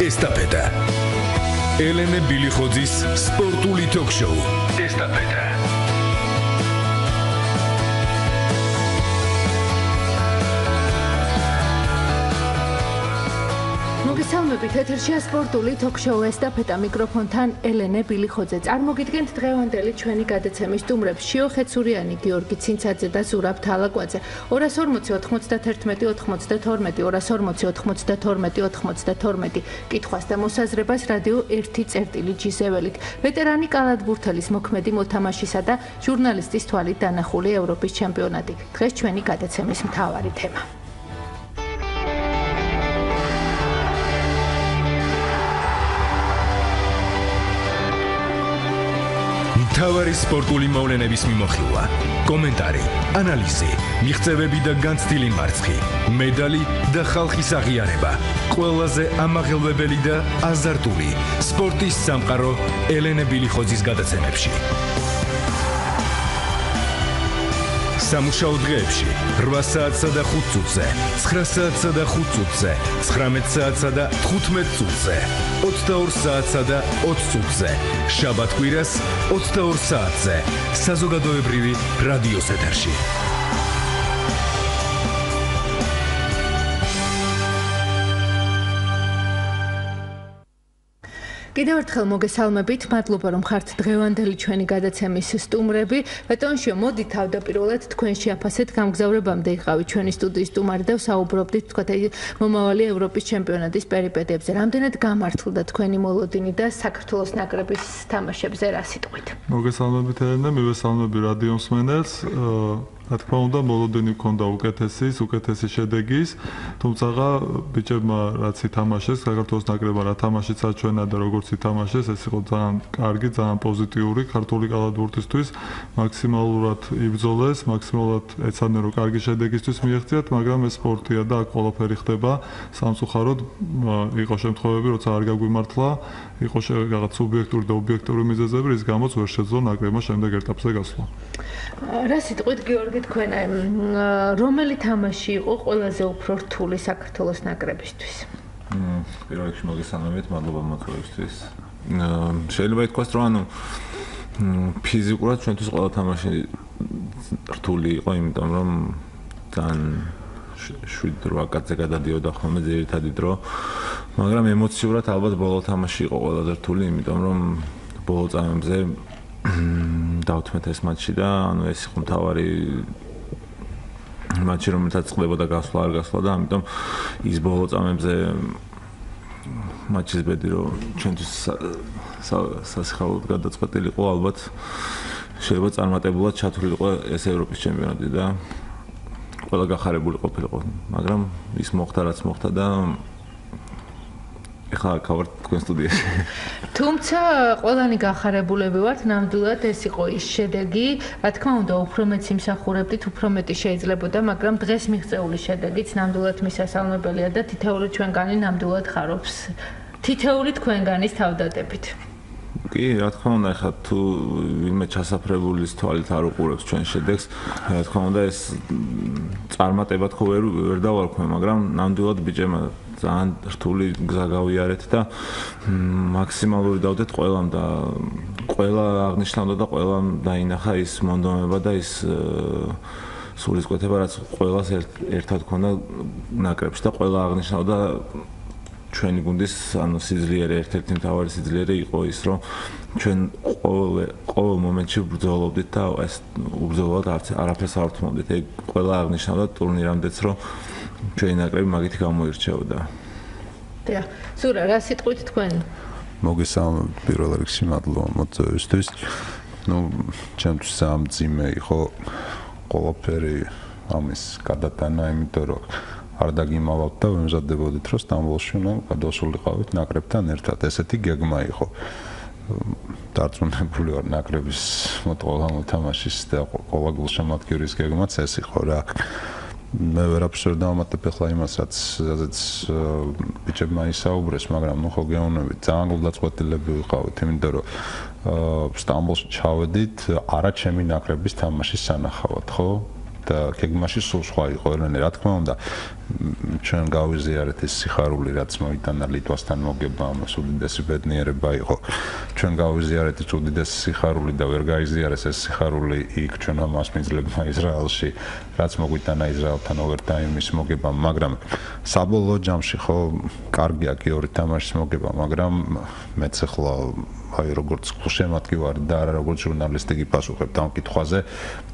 ესტაფეტა. ელენე ბილიხოძის სპორტული ток-შოუ. ესტაფეტა. მოგესალმებით, ეთერშია სპორტული ток-შოუ ესტაფეტა, მიკროფონთან ელენე ბილიხოძე. წარმოგიდგენთ დღევანდელი ჩვენი გადაცემის სტუმრებს: ხეცურიანი, გიორგი, ცინცაძე და ზურაბ თალაკვაძე. 240-91-92 კითხვას და მოსაზრებას რადიო 1.0-ველით. ვეტერანი კალათბურთელის მოქმედი მოთამაშისა და ჟურნალისტის თვალით დანახული ევროპის ჩემპიონატი. დღეს ჩვენი გადაცემის მთავარი თემა. თავარი სპორტული მოვლენების მიმოხილვა, კომენტარი, ანალიზი, მიღწევები და განცდილი მარცხი, მედალი და ხალხის აღიარება. ყველაზე ამაღელვებელი და აზარტული სპორტის სამყარო ელენე ბილიხოძის გადაცემებში. სამუშაო დღეებში 8 საათსა და 5 წუთზე, 9 საათსა და 5 წუთზე, 19 საათსა და 15 წუთზე, 22 საათსა და 20 წუთზე, შაბათ-კვირას 22 საათზე, საზოგადოებრივი რადიოს ეთერში. კიდევ ერთხელ მოგესალმებით, მადლობა რომ ხართ დღევანდელი ჩვენი გადაცემის სტუმრები. ბატონშიო, მოდი თავდაპირველად თქვენ შეაფასეთ გამგზავრებამდე იყავით ჩვენი სტუდიის სტუმარი და საუბრობდით თქვათ მომავალი ევროპის ჩემპიონატის პერიპეტიებზე. რამდენად გამართლდა თქვენი მოლოდინი და საქართველოს ნაკრების თამაშებზე რა სიტყვით? მოგესალმებით ელენე, მივესალმები რადიო მსმენელს. რა თქმა უნდა, მოლოდინი ჰქონდა უკეთესი შედეგის, თუმცა ბიჭებმა რაც ითამაშეს, საქართველოს ნაკრებმა რა თამაშიც აჩვენა და როგორც ითამაშეს, ეს იყო ძალიან კარგი, ძალიან პოზიტიური ქართული კალათბურთისთვის, მაქსიმალურად იბრძოლეს, მაქსიმალურად ეცადნენ რომ კარგი შედეგისთვის მიაღწიათ, მაგრამ ეს სპორტია და აქ ყველაფერი ხდება. სამწუხაროდ იყო შემთხვევები, როცა არ გაგვიმართლა, იყო რაღაც სუბიექტური და ობიექტური მიზეზები, რის გამოც ვერ შეძლო ნაკრებმა შემდეგ ეტაპზე გასვლა. რა სიტყვით გიორგი, თქვენ რომელი თამაში იყო ყველაზე უფრო რთული საქართველოს ნაკრებისთვის? პირველ რიგში მოგესალმებით, მადლობა მოწვევისთვის. შეიძლება ითქვას, რომ ფიზიკურად ჩვენთვის ყველა თამაში რთული იყო, იმიტომ რომ ძალიან 7-8 კაცზე გადადიოდა ხოლმე ძირითადი დრო, მაგრამ ემოციურად ალბათ ბოლო თამაში იყო ყველაზე რთული, იმიტომ რომ ბოლო წამებზე დავთმეთ ეს მატჩი და ეს იყო მთავარი მატჩი, რომელსაც წყდებოდა გასვლა არ გასვლა და ამიტომ ის ბოლო წამებზე მატჩის ბედი რომ ჩვენთვის სასიხარულოდ გადაწყვეტილიყო, ალბათ შეიძლება წარმატებულად ჩათვლილიყო ეს ევროპის ჩემპიონატი და ყველა გახარებული ყოფილიყო, მაგრამ ის მოხდა რაც მოხდა და ეხლა გავართ თქვენ სტუდიაში. თუმცა ყველანი გახარებულები ვართ, ნამდვილად ეს იყო ის შედეგი, რა თქმა უნდა, უფრო მეც იმსახურებდით, უფრო მეტი შეიძლებოდა, მაგრამ დღეს მიღწეული შედეგიც ნამდვილად მისასალმებელია და თითოეული ჩვენგანი ნამდვილად ხარობს. თითოეული თქვენგანის თავდადებით. კი, რა თქმა უნდა, ეხლა თუ ვინმე ჩასაფრებულის თვალით არ უყურებს ჩვენ შედეგს, რა თქმა უნდა, ეს წარმატებად ხო ვერ დავარქვე, მაგრამ ნამდვილად ბიჭებმა ძალიან რთული გზა გავიარეთ და მაქსიმალური დავდეთ ყველამ და ყველა აღნიშნავდა და ყველამ დაინახა ის მონდომება და ის სულისკვეთება, რაც ყველას ერთად ჰქონდა ნაკრებში და ყველა აღნიშნავდა ჩვენი გუნდის სიძლიერე, ერთ-ერთი მთავარი სიძლიერე იყო ის, რომ ჩვენ ყოველ მომენტში ბრძოლობდით და ეს უბრძოლოდ არაფერს არ ვთმობდით. ეგ ყველა აღნიშნავდა ტურნირამდეც, რომ ჩვენი ნაკრები მაგით გამოირჩეოდა. დიახ, ზურა, რა სიტყვით თქვენ? მოგესალმებით პირველ რიგში, მადლობა მოწვევისთვის. ჩემთვის ძალიან მძიმე იყო ყველაფერი ამის გადატანა, იმიტომ რომ არ დაგიმალავთ და ვემზადებოდით, რომ სტამბოლში უნდა გადავსულიყავით ნაკრებთან ერთად. ესეთი გეგმა იყო. დარწმუნებული ვარ ნაკრების ყველა მოთამაშის და ყველა გულშემატკივრის გეგმაც ეს იყო რა. მე ვერაფერს ვერ დავამატებ ახლა იმას, რაც ბიჭებმა ისაუბრეს, მაგრამ ხო გეუბნებით, ძალიან გულდაწყვეტილები ვიყავით, იმიტომ რომ სტამბოლში ჩავედით არა ჩემი ნაკრების თამაშის სანახავად, ხო? და გეგმაში სულ სხვა იყო ელენე, რა თქმა უნდა. ჩვენ გავიზიარეთ ეს სიხარული, რაც მოიტანა ლიტვასთან მოგებამ, უდიდესი ბედნიერება იყო. ჩვენ გავიზიარეთ ეს უდიდესი სიხარული და ვერ გაიზიარეს ეს სიხარული იქ ჩვენმა მასპინძლებმა ისრაელში, რაც მოგვიტანა ისრაელთან ოვერტაიმის მოგებამ, მაგრამ საბოლოო ჯამში ხო კარგია გიორგი თამაშის მოგება, მაგრამ მეც ახლა აი როგორც გულშემატკივარი და არა როგორც ჟურნალისტი გიპასუხებ ამ კითხვაზე,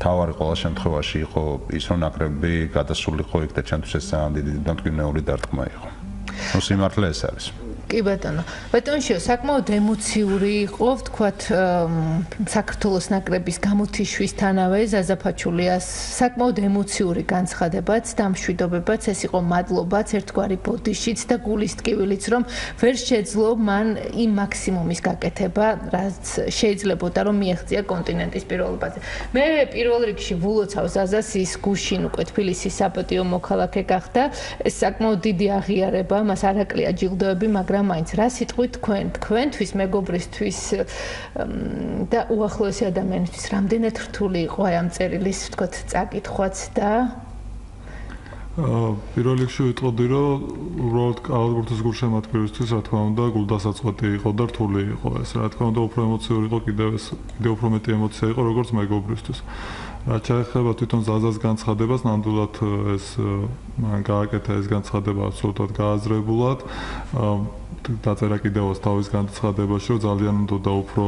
თავარი ყოველ შემთხვევაში იყო ის რომ ნაკრები გადასულიყო იქ და ჩემთვის ეს ძალიან დიდი დამტკივნეული დარტყმა იყო. ნუ სიმართლე ეს არის. კი ბატონო. ბატონშიო, საკმაოდ ემოციური იყო, ვთქვათ, საქართველოს ნაკრების გამოთიშვისთანავე ზაზაფაჩულიას საკმაოდ ემოციური განცხადებაც და მშვიდობებაც ეს იყო მადლობაც, ერთგვარი ბოდიშიც და გულის ტკივილიც, რომ ვერ შეძლო მან იმ მაქსიმუმის გაკეთება, რაც შეიძლებოდა რომ მიეღწია კონტინენტის პირველობაზე. მე პირველ რიგში ვულოცავ ზაზას ის გუშინ უკვე თბილისის საპატიო მოქალაქე გახდა, ეს საკმაოდ დიდი აღიარება, მას არ აკლია ჯილდოები, მაგრამ მაინც რა სიტყვით თქვენთვის მეგობრისთვის და უახლოესი ადამიანისთვის რამდენად რთული იყო აი ამ წერილის ვთქვათ წაკითხვაც და პირველ რიგში ვიტყოდი რომ უბრალოდ კალათბურთის გულშემატკივრისთვის რა თქმა უნდა გულდასაწყვეტი იყო და რთული იყო ეს რა თქმა უნდა უფრო ემოციური იყო კიდევ უფრო მეტი ემოცია იყო როგორც მეგობრისთვის რაც შეეხება თვითონ ზაზას განცხადებას ნამდვილად ეს მან გააკეთა ეს განცხადება აბსოლუტურად გააზრებულად დაწერა კიდევ თავის განცხადებაში რომ ძალიან უნდა უფრო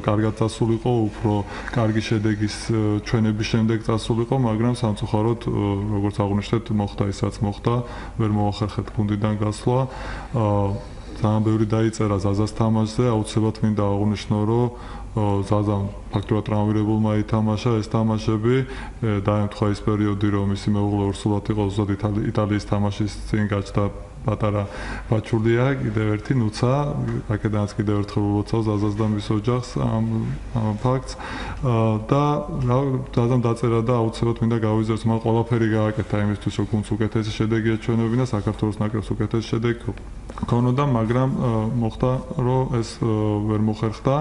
კარგად წასულიყო, უფრო კარგი შედეგის ჩვენების შემდეგ წასულიყო, მაგრამ სამწუხაროდ როგორც აღნიშნეთ, მოხდა ის რაც მოხდა, ვერ მოახერხეთ გუნდიდან გასვლა. ძალიან ბევრი დაიწერა ზაზას თამაშზე, აუცილებლად მინდა აღნიშნო, რომ ზაზამ ფაქტურად ტრავმირებულმა ითამაშა ეს თამაშები, დაემთხვა ის პერიოდი, რომ მისი მეუღლე ორსულად იყო ზუსტად იტალიის თამაშის წინ გაჩნდა პატარა ბაჩულია, კიდევ ერთი ნუცა, აქედანაც კიდევ ერთხელ ვლოცავ ზაზას და მის ოჯახს ამ ფაქტს და ზაზამ დაწერა და აუცილებლად მინდა გავიზარდოს, მან ყველაფერი გააკეთა იმისთვის, რომ გუნდს უკეთესი შედეგი ეჩვენებინა, საქართველოს ნაკრებს უკეთესი შედეგი ქონოდა, მაგრამ მოხდა, რომ ეს ვერ მოხერხდა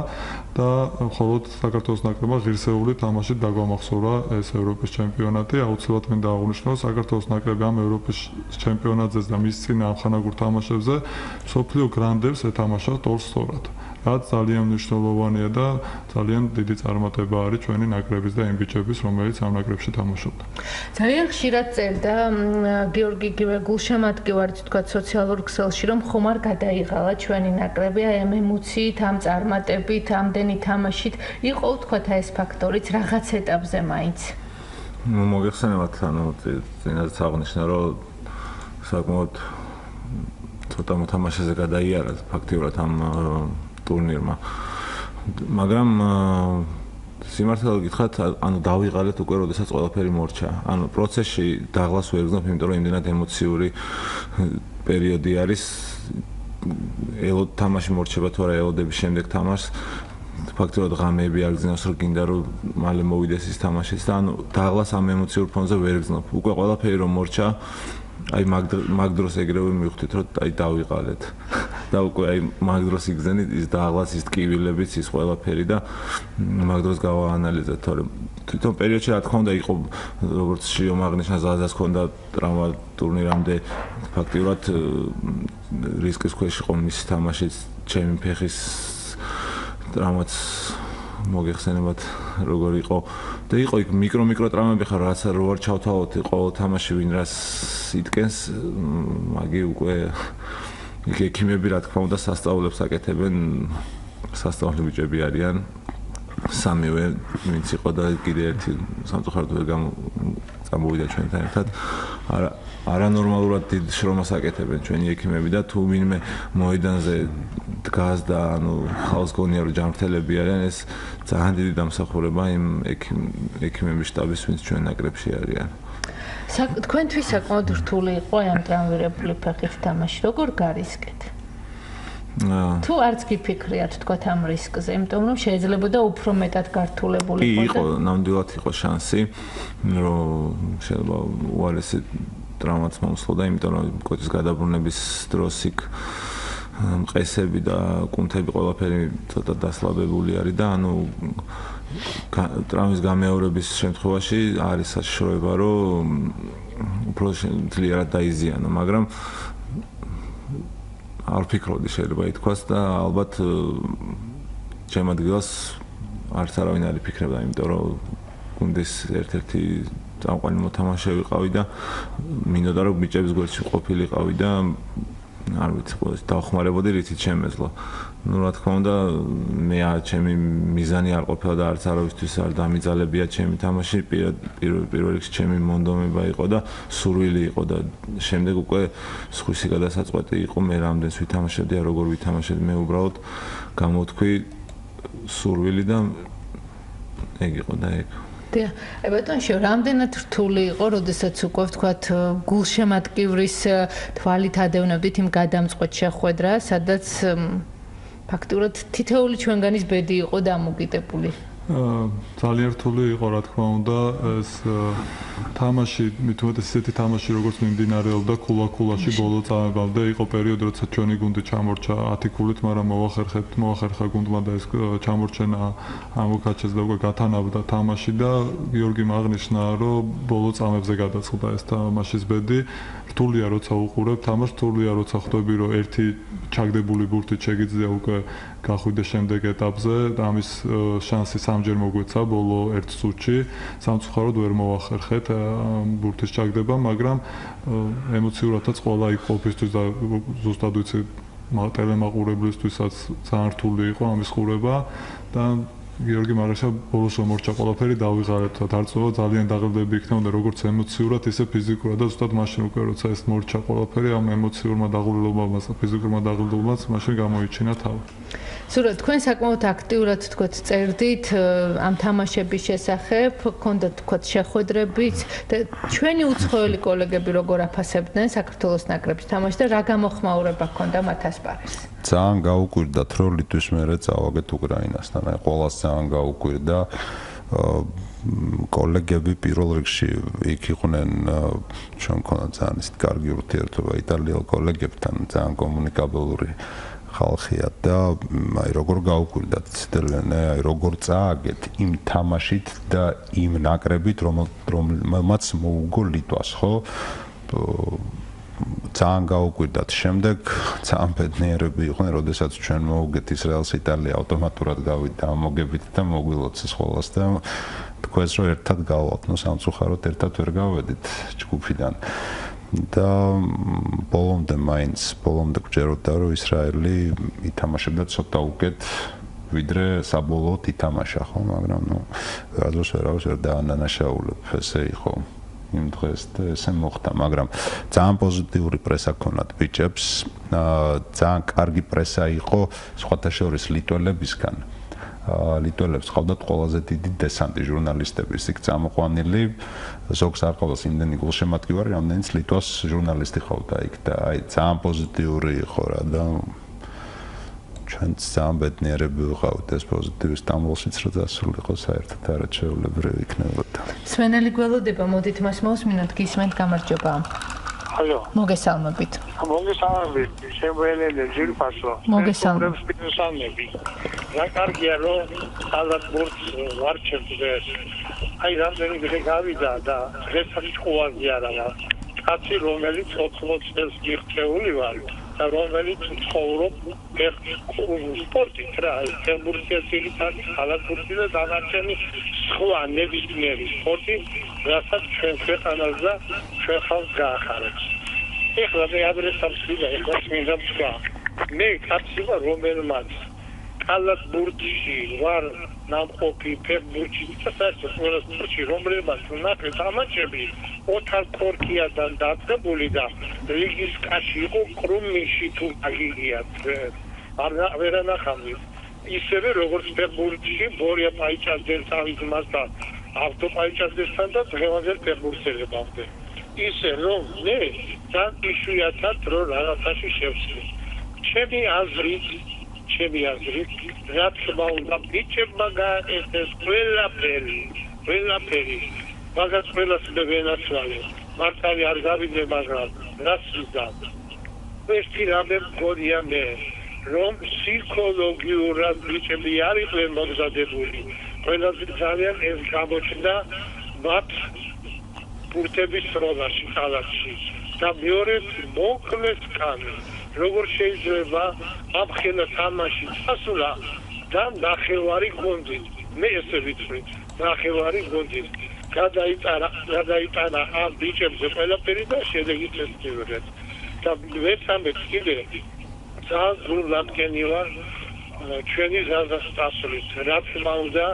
და მხოლოდ საქართველოს ნაკრებმა ღირსეული თამაშით დაგვამახსოვრა ეს ევროპის ჩემპიონატი. აუცილებლად მინდა აღვნიშნო, საქართველოს ნაკრები ამ ევროპის ჩემპიონატზე და მის წინა ამხანაგურ თამაშებზე მსოფლიო გრანდებს ეთამაშა თორსწორად. რაც ძალიან მნიშვნელოვანია და ძალიან დიდი წარმატება არის ჩვენი ნაკრების და იმ ბიჭების, რომელიც ამ ნაკრებში თამაშობდა. ძალიან ხშირად წერდა გიორგი გულშემატკივარიც თქვა სოციალურ ქსელში, რომ ხომ არ გადაიღალა ჩვენი ნაკრები აი ამ ემოციით, ამ წარმატებით, ამდენი თამაშით. იყო თქვათ ეს ფაქტორიც რაღაც ეტაპზე მაინც. მოგეხსენებათ, ანუ წინასწარ აღნიშნა, რომ საკმაოდ ცოტა მოთამაშეზე გადაიარა ფაქტიურად ამ ტურნირმა. მაგრამ სიმართლე გითხრათ, ანუ დავიღალეთ უკვე, როდესაც ყველაფერი მორჩა. ანუ პროცესში დაღლას ვერ გზნობ, იმიტომ რომ იმდენად ემოციური პერიოდი არის. ელოდ თამაში მორჩება თუ არა ელოდების შემდეგ თამაშს. ფაქტობრივად ღამეები არ გძნობს, რომ გინდა რომ მალე მოვიდეს ის თამაშიც და ანუ დაღლას ამ ემოციურ ფონზე ვერ გზნობ. უკვე ყველაფერი რომ მორჩა, აი მაგ დროს ეგრევე მივხვდით, რომ აი დავიყალეთ. და უკვე აი მაგ დროს იგზენით ის დაღლას, ის ტკივილებიც, ის ყველაფერი და მაგ დროს გავაანალიზეთ, თორემ თვითონ პერიოდში რა თქმა უნდა იყო, როგორც შიომ აღნიშნა, ზაზას ჰქონდა ტრავმა ტურნირამდე, ფაქტიურად რისკის ქვეშ იყო მისი თამაშიც, ჩემი ფეხის ტრავმაც მოგეხსენებათ როგორ იყო და იყო იქ მიკრო ტრავმები ხარ რაც რო არ ჩავთავოთ ყოველ თამაში ვინ რას იტკენს მაგი უკვე იქ ექიმები რა თქმა უნდა სასწაულებს აკეთებენ სასწაული ბიჭები არიან სამივე ვინც იყო და კიდე ერთი სამწუხაროდ ვერ წამოვიდა ჩვენთან ერთად არანორმალურად დიდ შრომას აკეთებენ ჩვენი ექიმები და თუ ვინმე მოედანზე დგას და ანუ ხალხს გონია რომ ჯანმრთელები არიან ეს ძალიან დიდი დამსახურება იმ ექიმების შტაბის ვინც ჩვენ ნაკრებში არიან. თქვენთვის საკმაოდ რთული იყო ამ ტრამვირებული ფეხით თამაში, როგორ გარისკეთ? თუ არც გიფიქრიათ თქვა ამ რისკზე, იმიტომ რომ შეიძლებოდა უფრო მეტად გართულებული იყო ნამდვილად იყო შანსი რომ შეიძლება უარესი ტრავმაც მომსვლოდა, იმიტომ რომ კოჭის გადაბრუნების დროს იქ მყესები და კუნთები ყველაფერი ცოტა დასლაბებული არის და ანუ ტრამვის გამეორების შემთხვევაში არის საშიშროება, რომ უფროძლიერად დაიზიანო, მაგრამ არ ვფიქრობდი შეიძლება ითქვას და ალბათ ჩემ ადგილას არც არავინ არ იფიქრებდა, იმიტომ რომ გუნდის ერთ-ერთი წამყვანი მოთამაშე ვიყავი და მინდოდა რომ ბიჭების გვერდში ყოფილიყავი და არ ვიცი, დავხმარებოდი რითიც შემეძლო. Ну, რა თქმა უნდა, მე ჩემი მიზანი არ ყოფილა და არც არავისთვის არ დამიძალებია ჩემი თამაში, პირველ რიგში ჩემი მონდომება იყო და სურვილი იყო და შემდეგ უკვე სხვისი გადასაწყვეტი იყო მე რამდენს ვითამაშებდი, როგორ ვითამაშებდი, მე უბრალოდ გამოვთქვი სურვილი და ეგ იყო და ეგ. დიახ, ბატონო, რამდენად რთული იყო, როდესაც უკვე ვთქვათ, გულშემატკივრის თვალით ადევნებდით იმ გადამწყვეტ შეხვედრას, სადაც ფაქტურად თითოეული ჩვენგანის ბედი იყო დამოკიდებული. ძალიან რთული იყო, რა თქმა უნდა, ეს თამაში, მithumetes ისეთი თამაში, როგორც მიმდინარეობდა ქულა-ქულაში ბოლო წამებამდე, იყო პერიოდი, როცა ჩვენი გუნდი ჩამორჩა 10 ქულით, მაგრამ მოახერხა გუნდმა და ეს ჩამორჩენა ამოქაჩეს და უკვე გათანაბრდა თამაში და გიორგიმ აღნიშნა, რომ ბოლო წამებზე გადაწყდა ეს თამაშის ბედი. რთულია, როცა უყურებ თამაშს, რთულია, როცა ხვდები, რომ ერთი ჩაგდებული ბურთით შეგიძლია უკვე გახვიდე შემდეგ ეტაპზე და ამის შანსი სამჯერ მოგვეცა ბოლო ერთ წუთში. სამწუხაროდ ვერ მოახერხეთ ბურთის ჩაგდება, მაგრამ ემოციურადაც ყველა იქ ყოფისთვის და ზუსტად ვიცი ტელემაყურებლისთვისაც ძალიან რთული იყო ამის ყურება და გიორგი მაგაშა ბოლოს მომორჩა ყველაფერი დავიღალეთ და დარწმუნება ძალიან დაღლდები იქნებოდა როგორც ემოციურად ისე ფიზიკურად და ზუსტად მაშინ უკვე როცა ეს მორჩა ყველაფერი ამ ემოციურმა დაღლდობამ და ფიზიკურმა დაღლდობამ მაშინ გამოიჩინა თავი. ზურაბ, თქვენ საკმაოდ აქტიურად თქვათ წერდით ამ თამაშების შესახებ, გქონდათ თქვათ შეხვედრებიც და ჩვენი უცხოელი კოლეგები როგორ აფასებდნენ საქართველოს ნაკრების თამაშს და რა გამოხმაურება ჰქონდა მათ ასპარეზს? ძალიან გაუკვირდათ, რომ ლიტვის მერე წავაგეთ უკრაინასთან. აი ყველას ძალიან გაუკვირდა. კოლეგები პირველ რიგში იქ იყვნენ, ჩვენ მქონდა ძალიან ისეთი კარგი ურთიერთობა იტალიელ კოლეგებთან, ძალიან კომუნიკაბელური ხალხია და აი როგორ გაუკვირდათ ელენე, აი როგორ წააგეთ იმ თამაშით და იმ ნაკრებით, რომელმაც მოუგო ლიტვას, ხო? ძალიან გაუკვირდათ. შემდეგ ძალიან ბედნიერები იყვნენ, როდესაც ჩვენ მოვუგეთ ისრაელს, იტალია ავტომატურად გავიდა მოგებით და მოგვილოცეს ყველას და თქვენს რომ ერთად გავალთ, ნუ სამწუხაროდ ერთად ვერ გავედით ჯგუფიდან. და ბოლომდე გვჯეროდა რომ ისრაელი ითამაშებდა ცოტა უკეთ ვიდრე საბოლოოდ ითამაშა ხო, მაგრამ ნუ გაზოს ვერავის ვერ დაანანაშაულებ, ესე იყო იმ დღეს და ესე მოხდა, მაგრამ ძალიან პოზიტიური პრესა ქონათ ბიჭებს, ძალიან კარგი პრესა იყო სხვათა შორის ლიტველებისგან. ლიტველებს ყავდათ ყველაზე დიდი დესანტი ჟურნალისტების იქ წამყვანილი, ზოგს არ ყავდა იმდენი გულშემატკივარი, რამდენიც ლიტვას ჟურნალისტი ყავდა იქ და აი ძალიან პოზიტიური იყო რა და ჩვენ ძალიან ბედნიერები ვიყავით ეს პოზიტივის სტამბოლშიც რა დასრულიყო საერთოდ არაჩვეულებრივი იქნებოდა. სვენელი გველოდება, მოდით მას მოვსმინოთ, გისმენთ, გამარჯობა. ალო. მოგესალმებით. მოგესალმებით, შემოელენე ჟირფასო. მოგესალმებით. რა კარგია რომ კალათბურთს ვარჩევდეს. აი რამდენი დღე გავიდა და დღესაც ჭუარი არა რა. კაცი რომელიც 80 წელს მიღწეული ვარ და რომელიც ცხოვრობ სპორტით რა, ფეხბურთელი კალათბურთი და დანარჩენი სხვა ნებისმიერი სპორტი, რასაც ჩვენ ქვეყანას და ჩვენ ხალხს გაახარებს. ეხლა მე ადრესავს ვიდა, ეხლა მინდა ვთქვა. მე კაცი ვარ, რომელმაც კალათბურთში ვარ ნამყოფი, ფეხბურთში და საერთოდ ყველა სპორტში, რომელმაც ნაკრების თამაშები ოთარ ქორქიადან დაწყებული და რიგის კაში იყო კრუმიში თუ აგიგიათ. ვერ ანახავდი. ისევე როგორც ფეხბურთში ბორია პაიჭაძეს თავის მასთან, ავტოპაიჭაძესთან და დღევანდელ ფეხბურთელებამდე. ისე რომ მე ძალიან იშვიათად რომ რაღაცაში შევსვი. ჩემი აზრით, რა თქმა უნდა, ბიჭებმა გააკეთეს ყველაფერი. მაგას ყველას ვენაცვალე. მართალი არ გავიდე, მაგრამ რაც ვიდა. ერთი რამე მგონია მე, რომ ფსიქოლოგიურად ბიჭები არ იყვნენ მომზადებული ყველაზე ძალიან ეს გამოჩნდა მათ ბურთების როლაში კალათში და მეორედ მოკლეს კანი როგორ შეიძლება ამ ხელა თამაში წასულა და ნახევარი გუნდით მე ესე ვიცი ნახევარი გუნდით გადაიტანა ამ ბიჭებზე ყველაფერი და შედეგით ესწრებათ და ვეცამეთ კიდე ძალიან ზურაბკენი ვარ ჩვენი ზაზას წასulit რაც მაუნდა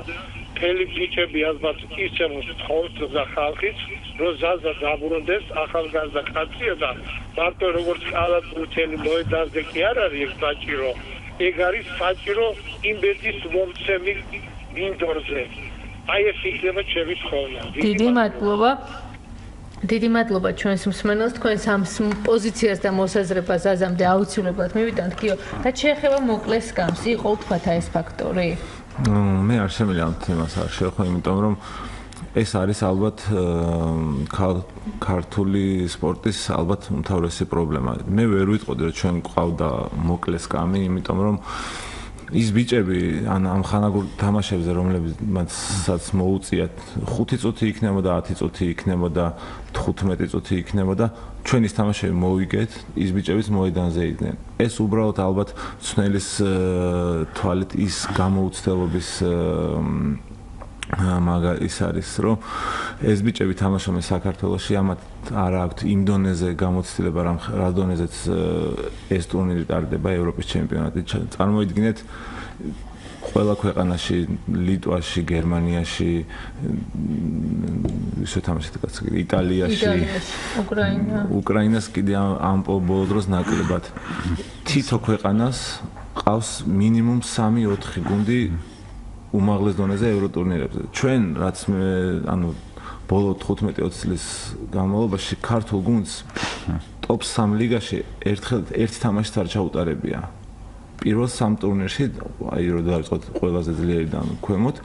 მთელი ბიჭები ალბათ ისე მოსთხოვთ და ხალხიც რომ ზაზა დაბრუნდეს ახალგაზრდა კაცია და მარტო როგორც კალათბურთელი მოედანზე კი არ არის საჭირო ეგ არის საჭირო იმბეთის მომცემი მინდორზე აი ეს იქნება ჩემი თხოვნა დიდი მადლობა ჩვენს მსმენელს თქვენს ამ პოზიციას და მოსაზრებას აზამდე აუცილებლად მივიტანთ კიო და შეეხება მოკლეს გამს იყო თქვათ ეს ფაქტორი მე არ შემიძლია ამ თემას არ შევხვდე იმიტომ რომ ეს არის ალბათ ქართული სპორტის ალბათ უმთავრესი პრობლემა მე ვერ ვიტყოდი რომ ჩვენ გვყავდა მოკლეს კამი იმიტომ რომ ის ბიჭები ამ ხანაგურ თამაშებზე რომლებსაც მოუწიათ 5 წუთი იქნებოდა 10 წუთი იქნებოდა 15 წუთი იქნებოდა ჩვენ ის თამაშები მოვიგეთ ის ბიჭებიც მოედანზე იდნენ ეს უბრალოდ ალბათ ცნელის თვალით ის გამოუცდელობის მაგა ის არის რომ ეს ბიჭები თამაშობენ საქართველოში ამათ არ აქვს იმ დონეზე გამოცდილება რა დონეზეც ეს ტურნირი ტარდება ევროპის ჩემპიონატი წარმოიდგინეთ ყველა ქვეყანაში ლიტვაში გერმანიაში ისე თამაშით კაცი იტალიაში უკრაინას კიდე ამ ბოლო დროს ნაკლებად თითო ქვეყანას ყავს მინიმუმ 3-4 გუნდი უმაღლეს დონეზე ევროტურნირებზე. ჩვენ რაც მე ანუ ბოლო 15-20 წლის განმავლობაში ქართულ გუნდს ტოპ 3 ლიგაში ერთ თამაშიც არ ჩაუტარებია. პირველ 3 ტურნირში, აი რო დავიწყოთ ყველაზე ძლიერიდან ქვემოთ,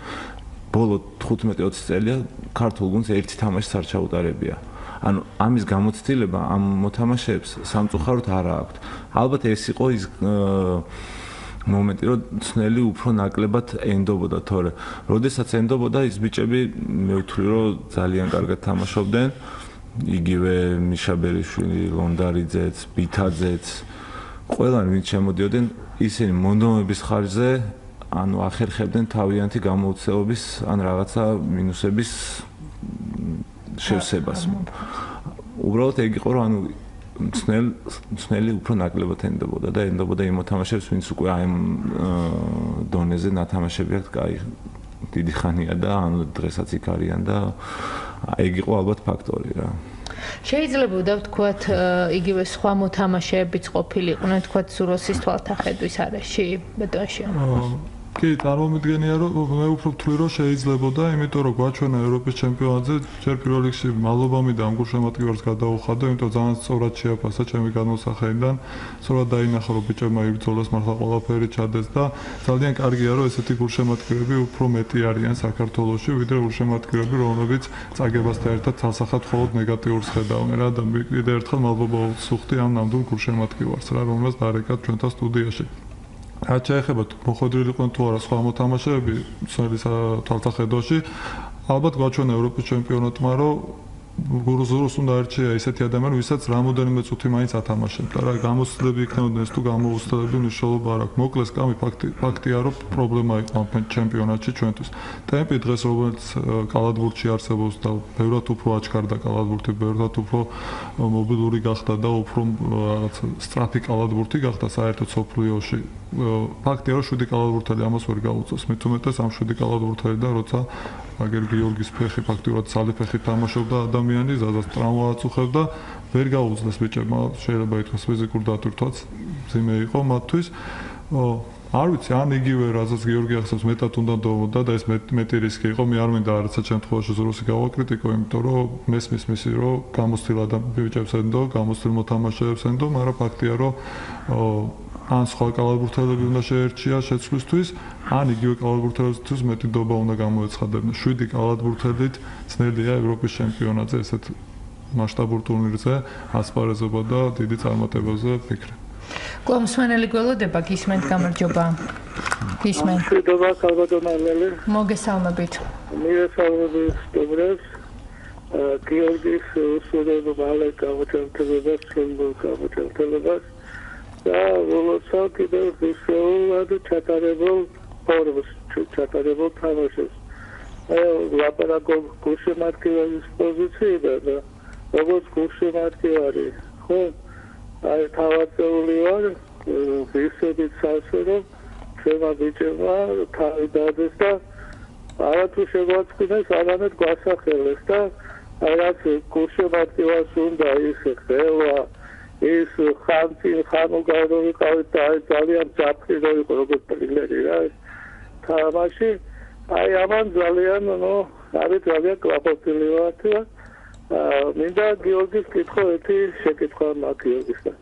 ბოლო 15-20 წელია ქართულ გუნდს ერთი თამაშიც არ ჩაუტარებია. ანუ ამის გამოცდილება ამ მოთამაშეებს სამწუხაროდ არ აქვს. ალბათ ეს იყო ის მომენტი რომ ცნელი უფრო ნაკლებად ენდობოდა თორე როდესაც ენდობოდა ის ბიჭები მე ვთვლი რომ ძალიან კარგად თამაშობდნენ იგივე მიშაბერიშვილი ლონდარიძეც ბითაძეც ყველანი ვინც შემოდიოდნენ ისინი მონდომების ხარჯზე ანუ ახერხებდნენ თავიანთი გამოუცდელობის ან რაღაცა მინუსების შევსებას უბრალოდ ეგ იყო რომ ანუ ცნელი უფრო ნაკლებად ენდობოდა და ენდობოდა იმ მოთამაშეებს ვინც უკვე აი ამ დონეზე ნათამაშები აქვს კაი დიდი ხანია და ანუ დღესაც იქ არიან და ეგ იყო ალბათ ფაქტორი რა შეიძლება ვთქვათ იგივე სხვა მოთამაშეებიც ყოფილიყვნენ ვთქვათ სუროსის თვალთახედვის არეში ბეტონში კი, წარმომიდგენია რომ მე უფრო ვთვლი რომ შეიძლებოდა, იმიტომ რომ გვაჩვენა ევროპის ჩემპიონატზე ჯერ პირველ რიგში მადლობამი და ამ გულშემატკივარს გადაუხადა, იმიტომ ძალიან სწორად შეაფასა ჩემი განმოსახედიდან, სწორად დაინახა რომ ბიჭებმა იბრძოლეს მართლა ყველაფერი ჩადეს და ძალიან კარგია რომ ესეთი გულშემატკივრები უფრო მეტი არიან საქართველოში, ვიდრე გულშემატკივრები რომლებიც წაგებასთან ერთად თალსახად მხოლოდ ნეგატიურს ხედავენ რა და კიდევ ერთხელ მადლობა ვუხდი ამ ნამდვილ გულშემატკივარს რა, რომელსაც დარეკათ ჩვენთან სტუდიაში. რაც შეეხება მოხდრილიყვნენ თუ არა სხვა მოთამაშეები ცნელის თვალთახედვაში ალბათ გვაჩვენა ევროპის ჩემპიონატმა რომ გურუზურს უნდა არჩია ისეთი ადამიანი ვისაც რამოდენიმე წუთი მაინც ათამაშებდა რა გამოცდილები იქნებოდნენ ეს თუ გამოუცდელები მნიშვნელობა არ აქვს მოკლეს კამი ფაქტია რომ პრობლემა იყო ამ ჩემპიონატში ჩვენთვის ტემპი დღეს როგორც კალათბურთში არსებობს და ბევრად უფრო აჩქარდა კალათბურთი ბევრად უფრო მობილური გახდა და უფრო რაღაც სტრაფი კალათბურთი გახდა საერთოდ სოფლიოში ფაქტია რომ 7 კალათბურთელი ამას ვერ გაუწევს მით უმეტეს ამ 7 კალათბურთელი და როცა აგერ გიორგის ფეხი ფაქტიურად სალიფეხი თამაშობდა ადამიანი ზადაც ტრავმა აწუხებდა ვერ გაუძლეს ბიჭებმა შეიძლება ითქვას ფიზიკურ დატვირთვაც ძიმე იყო მათთვის არ ვიცი ან იგივე რაზეც გიორგი ახსენებს მეტად უნდა დავმოდა და ეს მეტი რისკი იყო მე არ მინდა არაცა შემთხვევაში ზუროსი გავაკრიტიკო იმიტომ რომ მესმის მისი რომ გამოცდილ ბიჭებს ენდო გამოცდილ მოთამაშეებს ენდო მაგრამ ფაქტია რომ ან სხვა კალათბურთელები უნდა შეერჩია შეცვლისთვის, ან იგივე კალათბურთელებისთვის მეტი დობა უნდა გამოეცხადებინა. 7 კალათბურთელით ძნელია ევროპის ჩემპიონატზე ესეთ მასშტაბურ ტურნირზე ასპარეზობა და დიდი წარმატებაზე ფიქრე. კлоუსმენელი გველოდება გისმენთ გამარჯობა. გისმენთ. მშვიდობა ქალბატონელი. მოგესალმებით. მივესალმებით სტუმრებს. გიორგის უსურვებ მალე გამოჩენილებას, სრულ გამოჩენილებას და ველოცავ კიდევ ვისეულად ჩატარებულ ფორმას, ჩატარებულ თამაშებს. ლაპარაკობ გულშემატკივრის პოზიციიდან და როგორც გულშემატკივარი, ხო? აი თავაწეული ვარ, ვისებით სასე რომ ჩვენმა ბიჭებმა თავი დადეს და არათუ შეგვაწყინეს, არამედ გვასახელეს და რაც გულშემატკივარს უნდა ის ხელვა, ის ხანუგა რო ვიყავით და ძალიან ძაფრი რო იყო როგორც ტრილერი რა თამაში, აი ამან ძალიან არის ძალიან კმაყოფილი ვართ და მინდა გიორგის კითხვა ერთი შეკითხვა მაქვს გიორგისთან.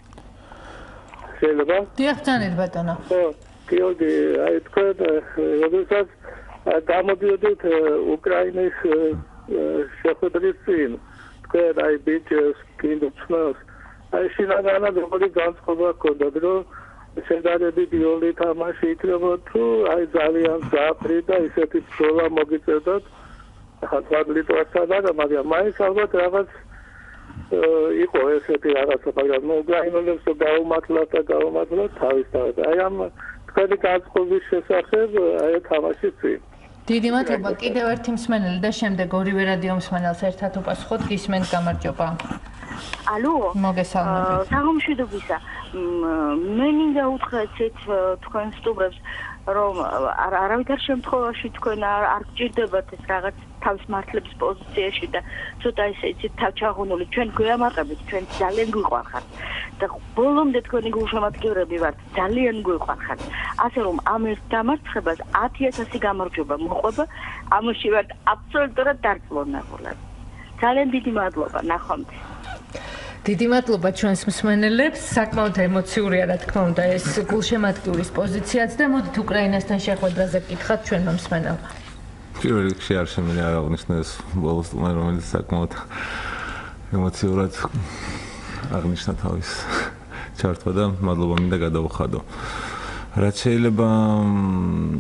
შეიძლება? დიახ, ბრძანეთ ბატონო. ხო, გიორგი, აი თქვენ როდესაც გამოდიოდით უკრაინის შეხვედრის წინ, თქვენ აი ბიჭებს კიდუცნოს, აი შინაგანად როგორი განწყობა ჰქონდათ, რომ შედარებით იოლი თამაში იქნება თუ აი ძალიან ძაფრი და ისეთი ბრძოლა მოგიწევდათ ახლა ლიტვასთან არა, მაგრამ მაინც ალბათ რაღაც იყო ესეთი რაღაცა, მაგრამ უკრაინელებს გაუმართლათ თავისთავად. აი ამ თქვენი განწყობის შესახებ აი თამაშის წინ. დიდი მადლობა. კიდევ ერთი მსმენელი და შემდეგ ორივე რადიო მსმენელს ერთად უპასუხოთ. გისმენთ გამარჯობა. ალო, მოგესალმებით. საღამოშვიდობისა. მე მინდა უთხრათ თქვენ სტუმრებს, რომ არავითარ შემთხვევაში თქვენ არ გჭირდებათ ეს რაღაც თავის მართლების პოზიციაში და ცოტა ისე იცით თავჩაღუნული, ჩვენ გვეამაყებით, ჩვენ ძალიან გვიყვარხართ და ბოლომდე თქვენი გულშემატკივრები ვართ, ძალიან გვიყვარხართ. ასე რომ ამ ერთ დამარცხებას 10,000 გამარჯობა მოყვება, ამაში ვართ აბსოლუტურად დარწმუნებული. ძალიან დიდი მადლობა, ნახვამდის. დიდი მადლობა ჩვენს მსმენელებს. საკმაოდ ემოციურია რა თქმა უნდა ეს გულშემატკივრის პოზიციაც და მოდით უკრაინასთან შეხვედრაზე გკითხათ ჩვენმა მსმენელმა. პირველ რიგში არ შემიძლია აღნიშნოს ბოლოს სტუმარი, რომელიც საკმაოდ ემოციურად აღნიშნა თავის ჩართვა და მადლობა მინდა გადავხადო. რაც შეიძლება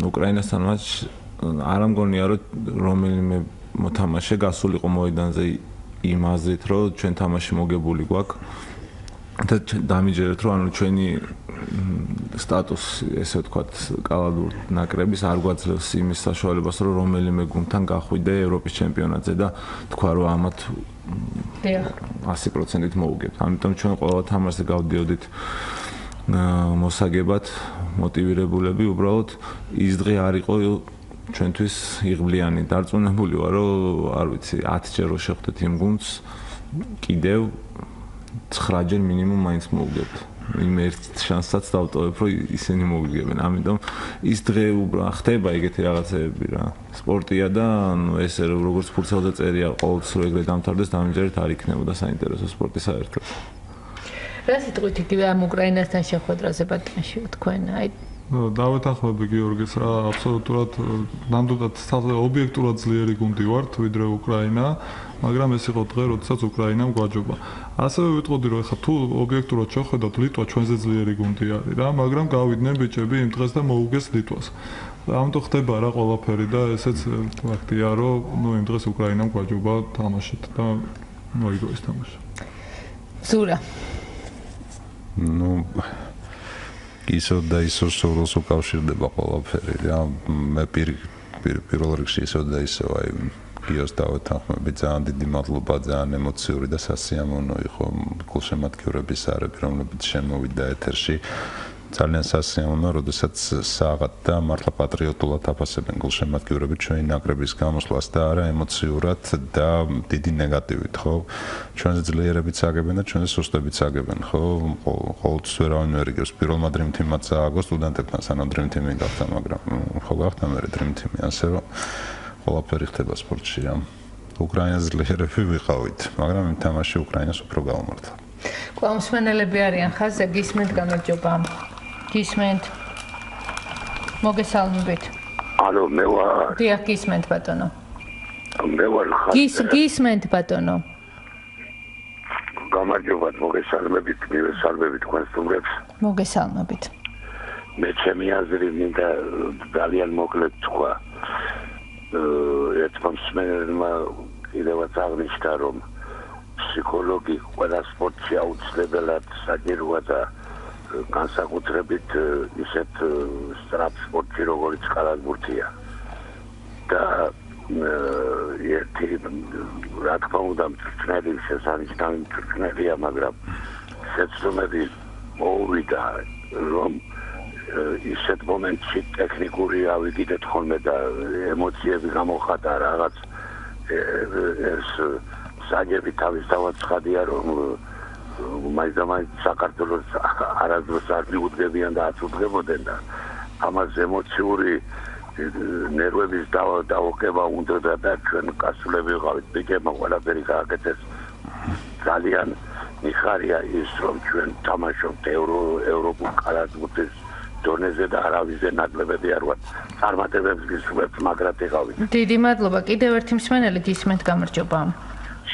უკრაინასთან მატჩ არ ამგონია რომ რომელიმე მოთამაშე გასულიყო მოედანზე იმ აზრით რომ ჩვენ თამაში მოგებული გვაქვს და დამიჯერეთ რომ ანუ ჩვენი სტატუსი ესე ვთქვათ კალათბურთ ნაკრების არ გვაძლევს იმის საშუალებას რომ რომელიმე გუნდთან გახვიდე ევროპის ჩემპიონატზე და თქვა რომ ამათ 100%-ით მოუგებთ. ამიტომ ჩვენ ყველა თამაშზე გავდიოდით მოსაგებად, მოტივირებულები, უბრალოდ ის დღე არ იყო ჩვენთვის იღბლიანი. დარწმუნებული ვარ, რომ არ ვიცი, 10 ჯერ რო შეხვდეთ იმ გუნდს, კიდევ 9 ჯერ მინიმუმ მაინც მოუგებთ. იმ ერთ შანსსაც დავტოვებ, რომ ისინი მოუგებენ. ამიტომ ის დღე ხდება ეგეთი რაღაცეები რა. სპორტია და ანუ ესე როგორც ფურცელზე წერია, ყოველთვის რო ეგრე დამთავრდეს, დამიჯერეთ არ იქნებოდა საინტერესო სპორტი საერთოდ. რა სიტყვით იგივე ამ უკრაინასთან შეხვედრაზე ბატონში თქვენ აი დავეთანხმები გიორგის რა აბსოლუტურად ნამდვილად ობიექტურად ძლიერი გუნდი ვართ ვიდრე უკრაინა, მაგრამ ეს იყო დღე, როდესაც უკრაინამ გვაჯობა. ასევე ვიტყოდი რომ ეხლა თუ ობიექტურად შევხედოთ, ლიტვა ჩვენზე ძლიერი გუნდი არის რა, მაგრამ გავიდნენ ბიჭები იმ დღეს და მოუგეს ლიტვას. ამიტომ ხდება რა ყველაფერი და ესეც ფაქტია, რომ იმ დღეს უკრაინამ გვაჯობა თამაშით და მოიგო ეს თამაში. ზურა. ისო და ისო სოროს უკავშირდება ყველაფერი რა. მე პირველ რიგში ისო და ისო აი გიოს დავეთანხმები, ძალიან დიდი მადლობა, ძალიან ემოციური და სასიამოვნო იყო გულშემატკივრების არები, რომლებიც შემოვიდა ეთერში. ძალიან სასიამოვნო, როდესაც საღად და მართლა პატრიოტულად აფასებენ გულშემატკივრები ჩვენი ნაკრების გამოსვლას და არა ემოციურად და დიდი ნეგატივით, ხო? ჩვენზე ძლიერებით აგებენ და ჩვენზე სუსტებით აგებენ, ხო? ყოველთვის ვერავინ ვერ იგებს. პირველმა dream team-მა წააგო სტუდენტებთან, სანამ dream team-ი გახდა, მაგრამ ხო გახდა მე dream team-ი, ასე რომ ყველაფერი ხდება სპორტში რა. უკრაინას ძლიერები ვიყავით, მაგრამ იმ თამაში უკრაინას უფრო გაუმართლა. კлоუსმენელები არიან ხაზზე, გისმენთ გამარჯობა. გისმენთ. მოგესალმებით. ალო, მე ვარ. დიახ, გისმენთ ბატონო. მე ვარ ხაზზე. გისმენთ ბატონო. გამარჯობათ, მოგესალმებით, მივესალმებით თქვენ სტუმრებს. მოგესალმებით. მე ჩემი აზრი მინდა ძალიან მოკლედ თქვა. ერთმა მსმენელმა კიდევაც აღნიშნა, რომ ფსიქოლოგი ყველა სპორტში აუცილებლად საჭიროა და განსაკუთრებით ისეთ სწრაფ სპორტში, როგორც კალათბურთია. და ერთი რა თქმა უნდა მწვრთნელი შესანიშნავი მწვრთნელია, მაგრამ შეცდომები მოვიდა, რომ ისეთ მომენტში ტექნიკური ავიგიდეთ ხოლმე და ემოციები გამოხატა რაღაც ეს საჯები თავისთავად ცხადია, რომ მაინც საქართველოს არასდროს არ მიუძღებიან და აწუდგებოდნენ და ამას ემოციური ნერვების დაოქება უნდა და ჩვენ კაცულები ვიყავით, ბიჭებმა ყველაფერი გააკეთეს. ძალიან მიხარია ის, რომ ჩვენ თამაშობთ ევროპულ კალათბურთის დონეზე და არავის ნაკლებები არ ვართ. წარმატებებს გისურვებთ, მაგრად იყავით. დიდი მადლობა. კიდევ ერთი მსმენელი გისმენთ, გამარჯობა.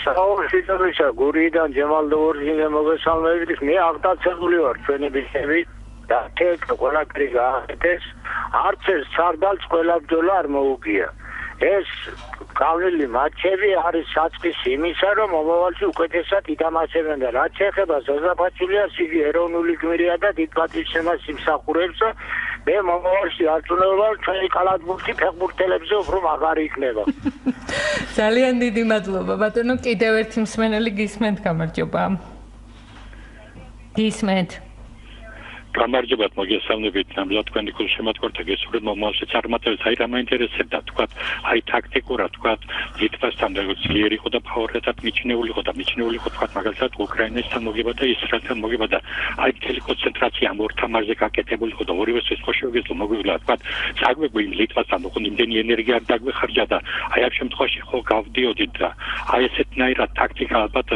საუბრობთ გურიდან ჯემალდოვორიძე მოგესალმებით. მე აღტაცებული ვარ ჩვენი ბიჭები და თეკ ყველაფერი გააკეთეს. არც ეს სარდალს ყველა ბრძოლა არ მოუგია. ეს გავლილი მატჩები არის საწყისი იმისა, რომ მომავალში უკეთესად ითამაშებენ და რაც შეეხება ზოზაფაჩულიას, იგი ეროვნული გმირია და დიდ პატივსცემას იმსახურებს. მე მომავალში არწმუნდება, რომ ჩვენი კალათბურთი ფეხბურთელებზე უფრო მაგარი იქნება. ძალიან დიდი მადლობა. ბატონო, კიდევ ერთი მსმენელი გისმენთ, გამარჯობა. გისმენთ. გამარჯობათ, მოგესალმებით. ნამდვილად თქვენი კურსი შემოთქვართ, გესურვებთ მომავალში წარმატებებს. აი რა მაინტერესებდა, თქვათ, აი ტაქტიკურად, თქვათ, ლიტვასთან როგორც ძლიერი იყო და ფავორიტად მიჩნეული იყო და მიჩნეული იყო, თქვათ, მაგალითად, უკრაინასთან მოგება და ისრაელთან მოგება და აი მთელი კონცენტრაცია ამ ორ თამაშზე გაკეთებული იყო და ორივეს ეს ხო შევგეძლო, მოგვივლა, თქვათ, წაგვეგვი იმ ლიტვასთან, ხო იმდენი ენერგია არ დაგვეხარჯა და აი ამ შემთხვევაში ხო გავდიოდით და აი ესეთნაირად ტაქტიკა ალბათ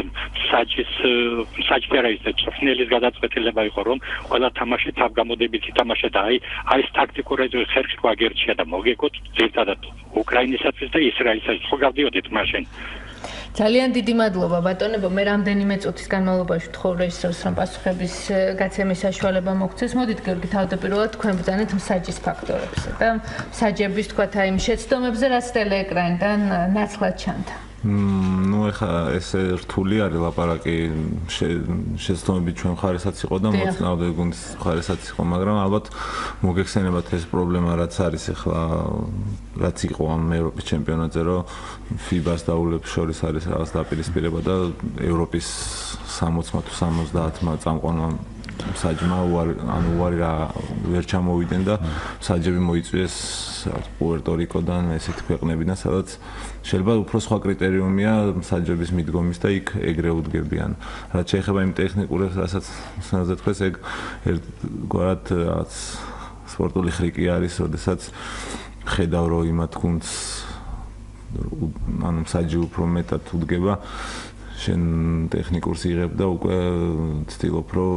საჭირო არის და წვრთნელის გადაწყვეტილება იყო, რომ ყველა თამაში თავგამოდებით ითამაშა და აი ეს ტაქტიკური ხერხი გვაგერჩია და მოგეკოთ ზედადად უკრაინისათვის და ისრაელისათვის ხო გავდიოდით მაშინ. ძალიან დიდი მადლობა ბატონებო, მე რამდენიმე წუთის განმავლობაში ვთხოვ რეჟისორს, რომ პასუხების გაცემის საშუალება მოგცეს. მოდით გიორგი, თავდაპირველად თქვენ ბრძანეთ მსაჯის ფაქტორებზე და მსაჯების თქვათ აი იმ შეცდომებზე, რაც ტელეეკრანიდან ნაცვლად ჩანდა. ნუ ეხა ეს რთული არის ლაპარაკი, შეცდომები ჩვენ მხარესაც იყო და მოწინააღმდეგე გუნდის მხარესაც იყო, მაგრამ ალბათ მოგეხსენებათ ეს პრობლემა რაც არის ეხლა, რაც იყო ამ ევროპის ჩემპიონატზე, რომ FIBA-ს და UEFA-ს შორის არის რაღაც დაპირისპირება და ევროპის 60-მა თუ 70-მა წამყვანმა საჯმა უარი რა ვერ ჩამოვიდნენ და საჯები მოიწვიეს პუერტო-რიკოდან, ესეთი ქვეყნებიდან, სადაც შეიძლება უფრო სხვა კრიტერიუმია საჯების მიდგომის და იქ ეგრე უდგებიან. რაც შეეხება იმ ტექნიკურებს, რასაც სანაზე თქვეს, ეგ ერთგვარად რაღაც სპორტული ხრიკი არის, როდესაც ხედავ რომ იმათ გუნდს ანუ საჯი უფრო მეტად უდგება, შენ ტექნიკურს იღებ და უკვე ცდილობ რომ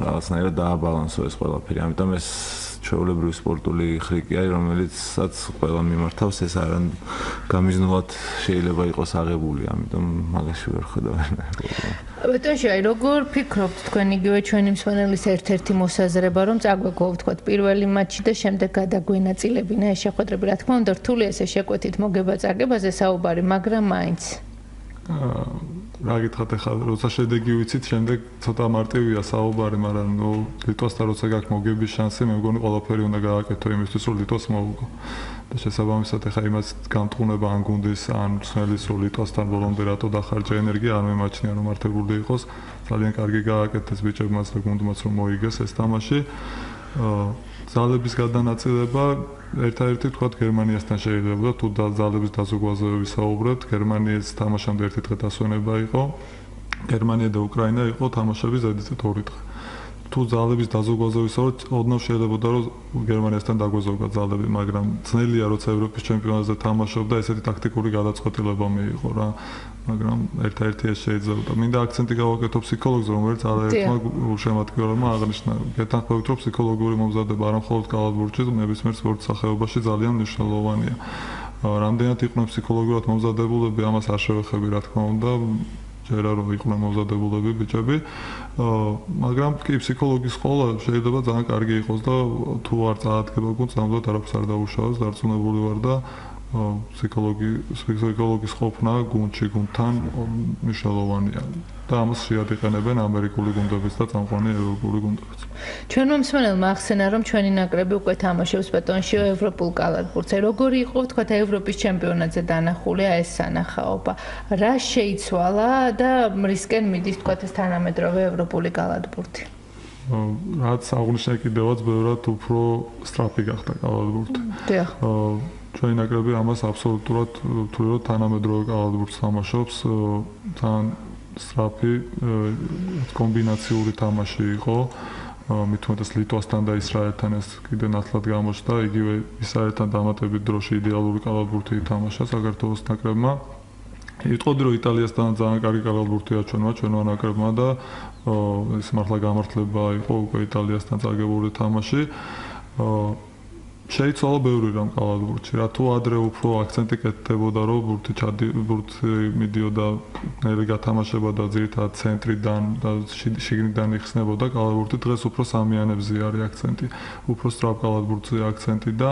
რაღაცნაირად დააბალანსო ეს ყველაფერი. ამიტომ ეს ჩვეულებრივი სპორტული ხრიკი არის, რომელიცაც ყველა მიმართავს, ეს არ გამიზნულად შეიძლება იყოს აღებული, ამიტომ მაგაში ვერ ხედავენ. ბატონო, აი როგორ ფიქრობთ თქვენ იგივე ჩვენი მსმენელის ერთ-ერთი მოსაზრება, რომ წაგვეგო ვთქვათ პირველი მატჩი და შემდეგ გადაგვენაწილებინა ეს შეხვედრები. რა თქმა უნდა, რთულია ესე შეკვეთით მოგება-წაგებაზე საუბარი, მაგრამ მაინც რა გითხრათ ახლა, როცა შედეგი ვიცით, შემდეგ ცოტა მარტივია საუბარი, მაგრამ ნუ ლიტვასთან როცა გაქვს მოგების შანსი, მე მგონი ყველაფერი უნდა გააკეთო იმისთვის, რომ ლიტვას მოუგო. და შესაბამისად ახლა იმას გამტყუნება ან გუნდის, ან მსმენელის, რომ ლიტვასთან ბოლომდე რატო დახარჯა ენერგია, არ მემაჩნია რომ მართებული იყოს. ძალიან კარგი გააკეთეს ბიჭებმაც და გუნდმაც რომ მოიგეს ეს თამაში. ძალების გადანაწილება ერთადერთი თქვათ გერმანიასთან შეიძლება თუ ძალების დაზოგვაზოების საუბრობთ, გერმანიის თამაშამდე ერთი დღე დასვენება იყო. გერმანია და უკრაინა იყო თამაშების ზედიზედ 2 დღე. თუ ძალების დაზოგვაზოების საუბრობთ, ოდნავ შეიძლებოდა რომ გერმანიასთან დაგვეზოგა ძალები, მაგრამ ძნელია როცა ევროპის ჩემპიონატზე თამაშობდა, ესეთი ტაქტიკური გადაწყვეტილება მიიღო რა. მაგრამ ერთ-ერთი ეს შეიძლება. მინდა აქცენტი გავაკეთო ფსიქოლოგზე, რომელიც არაერთმა შემადგენლობამ აღნიშნა. გეთანხმებით, რომ ფსიქოლოგიური მომზადება არა მხოლოდ კალათბურთში, ნებისმიერ სპორტ სახეობაში ძალიან მნიშვნელოვანია. რამდენად იყვნენ ფსიქოლოგიურად მომზადებულები, ამას არ შევეხები, რა თქმა უნდა. ჯერა რომ იყვნენ მომზადებულები ბიჭები. მაგრამ კი ფსიქოლოგის სკოლა შეიძლება ძალიან კარგი იყოს და თუ არ წაადგება გუნდს, ამბობთ არაფერს არ დაუშავოს, დარწმუნებული ვარ და ფსიქოლოგის ყოფნა გუნდში გუნდთან მნიშვნელოვანია და ამას შეადიყენებენ ამერიკული გუნდებიც და წამყვანი ევროპული გუნდებიც. ჩვენმა მსმენელმა ახსენა, რომ ჩვენი ნაკრები უკვე თამაშობს ბატონშიო ევროპულ კალათბურთზე. როგორი იყო, თქვათ, ევროპის ჩემპიონატზე დანახულია ეს სანახაობა? რა შეიცვალა და რისკენ მიდის, თქვათ, ეს თანამედროვე ევროპული კალათბურთი? რაც აღნიშნე კიდევაც ბევრად უფრო სწრაფი გახდა კალათბურთი. დიახ. ჩვენი ნაკრები ამას აბსოლუტურად ვთვლი, რომ თანამედროვე კალათბურთს თამაშობს, თან სწრაფი კომბინაციური თამაში იყო. მით უმეტეს ლიტვასთან და ისრაელთან ეს კიდე ნათლად გამოჩნდა, იგივე ისრაელთან დამატებით დროში იდეალური კალათბურთი ითამაშა საქართველოს ნაკრებმა. იტყოდი, რომ იტალიასთან ძალიან კარგი კალათბურთია ჩვენმა ნაკრებმა და ეს მართლა გამართლება იყო უკვე იტალიასთან წაგებული თამაში. შეიცვალა ბევრი რამ კალათბურთში, რა თუ ადრე უფრო აქცენტი კეთდებოდა, რომ ბურთი მიდიოდა ნელი გათამაშება და ძირითადად ცენტრიდან და შიგნიდან იხსნებოდა კალათბურთი, დღეს უფრო სამიანებზე არის აქცენტი, უფრო სწრაფ კალათბურთზე აქცენტი და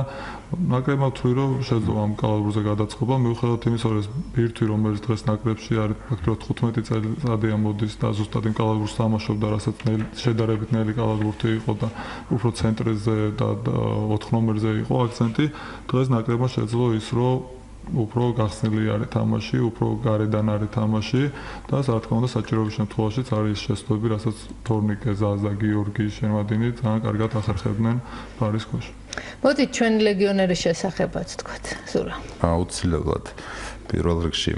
ნაკრებმა ვთვლი, რომ შეძლო ამ კალათბურთზე გადაწყობა, მიუხედავად იმისა, რომ ეს ბირთვი, რომელიც დღეს ნაკრებში არის, ფაქტობრივად 15 წელიწადია მოდის და ზუსტად იმ კალათბურთს თამაშობდა, რასაც შედარებით ნელი კალათბურთი იყო და უფრო ცენტრზე და 4 ნომერზე იყო აქცენტი, დღეს ნაკრებმა შეძლო ის, რომ უფრო გახსნილი არის თამაში, უფრო გარედან არის თამაში და რა თქმა უნდა საჭიროების შემთხვევაშიც არის შესწავლები, რასაც თორნიკე, ზაზა, გიორგი, შემადინი ძალიან კარგად ახერხებდნენ ბარის ქვეშ. მოდით ჩვენი ლეგიონერის შესახებაც თქვათ, ზურა. აუცილებლად. პირველ რიგში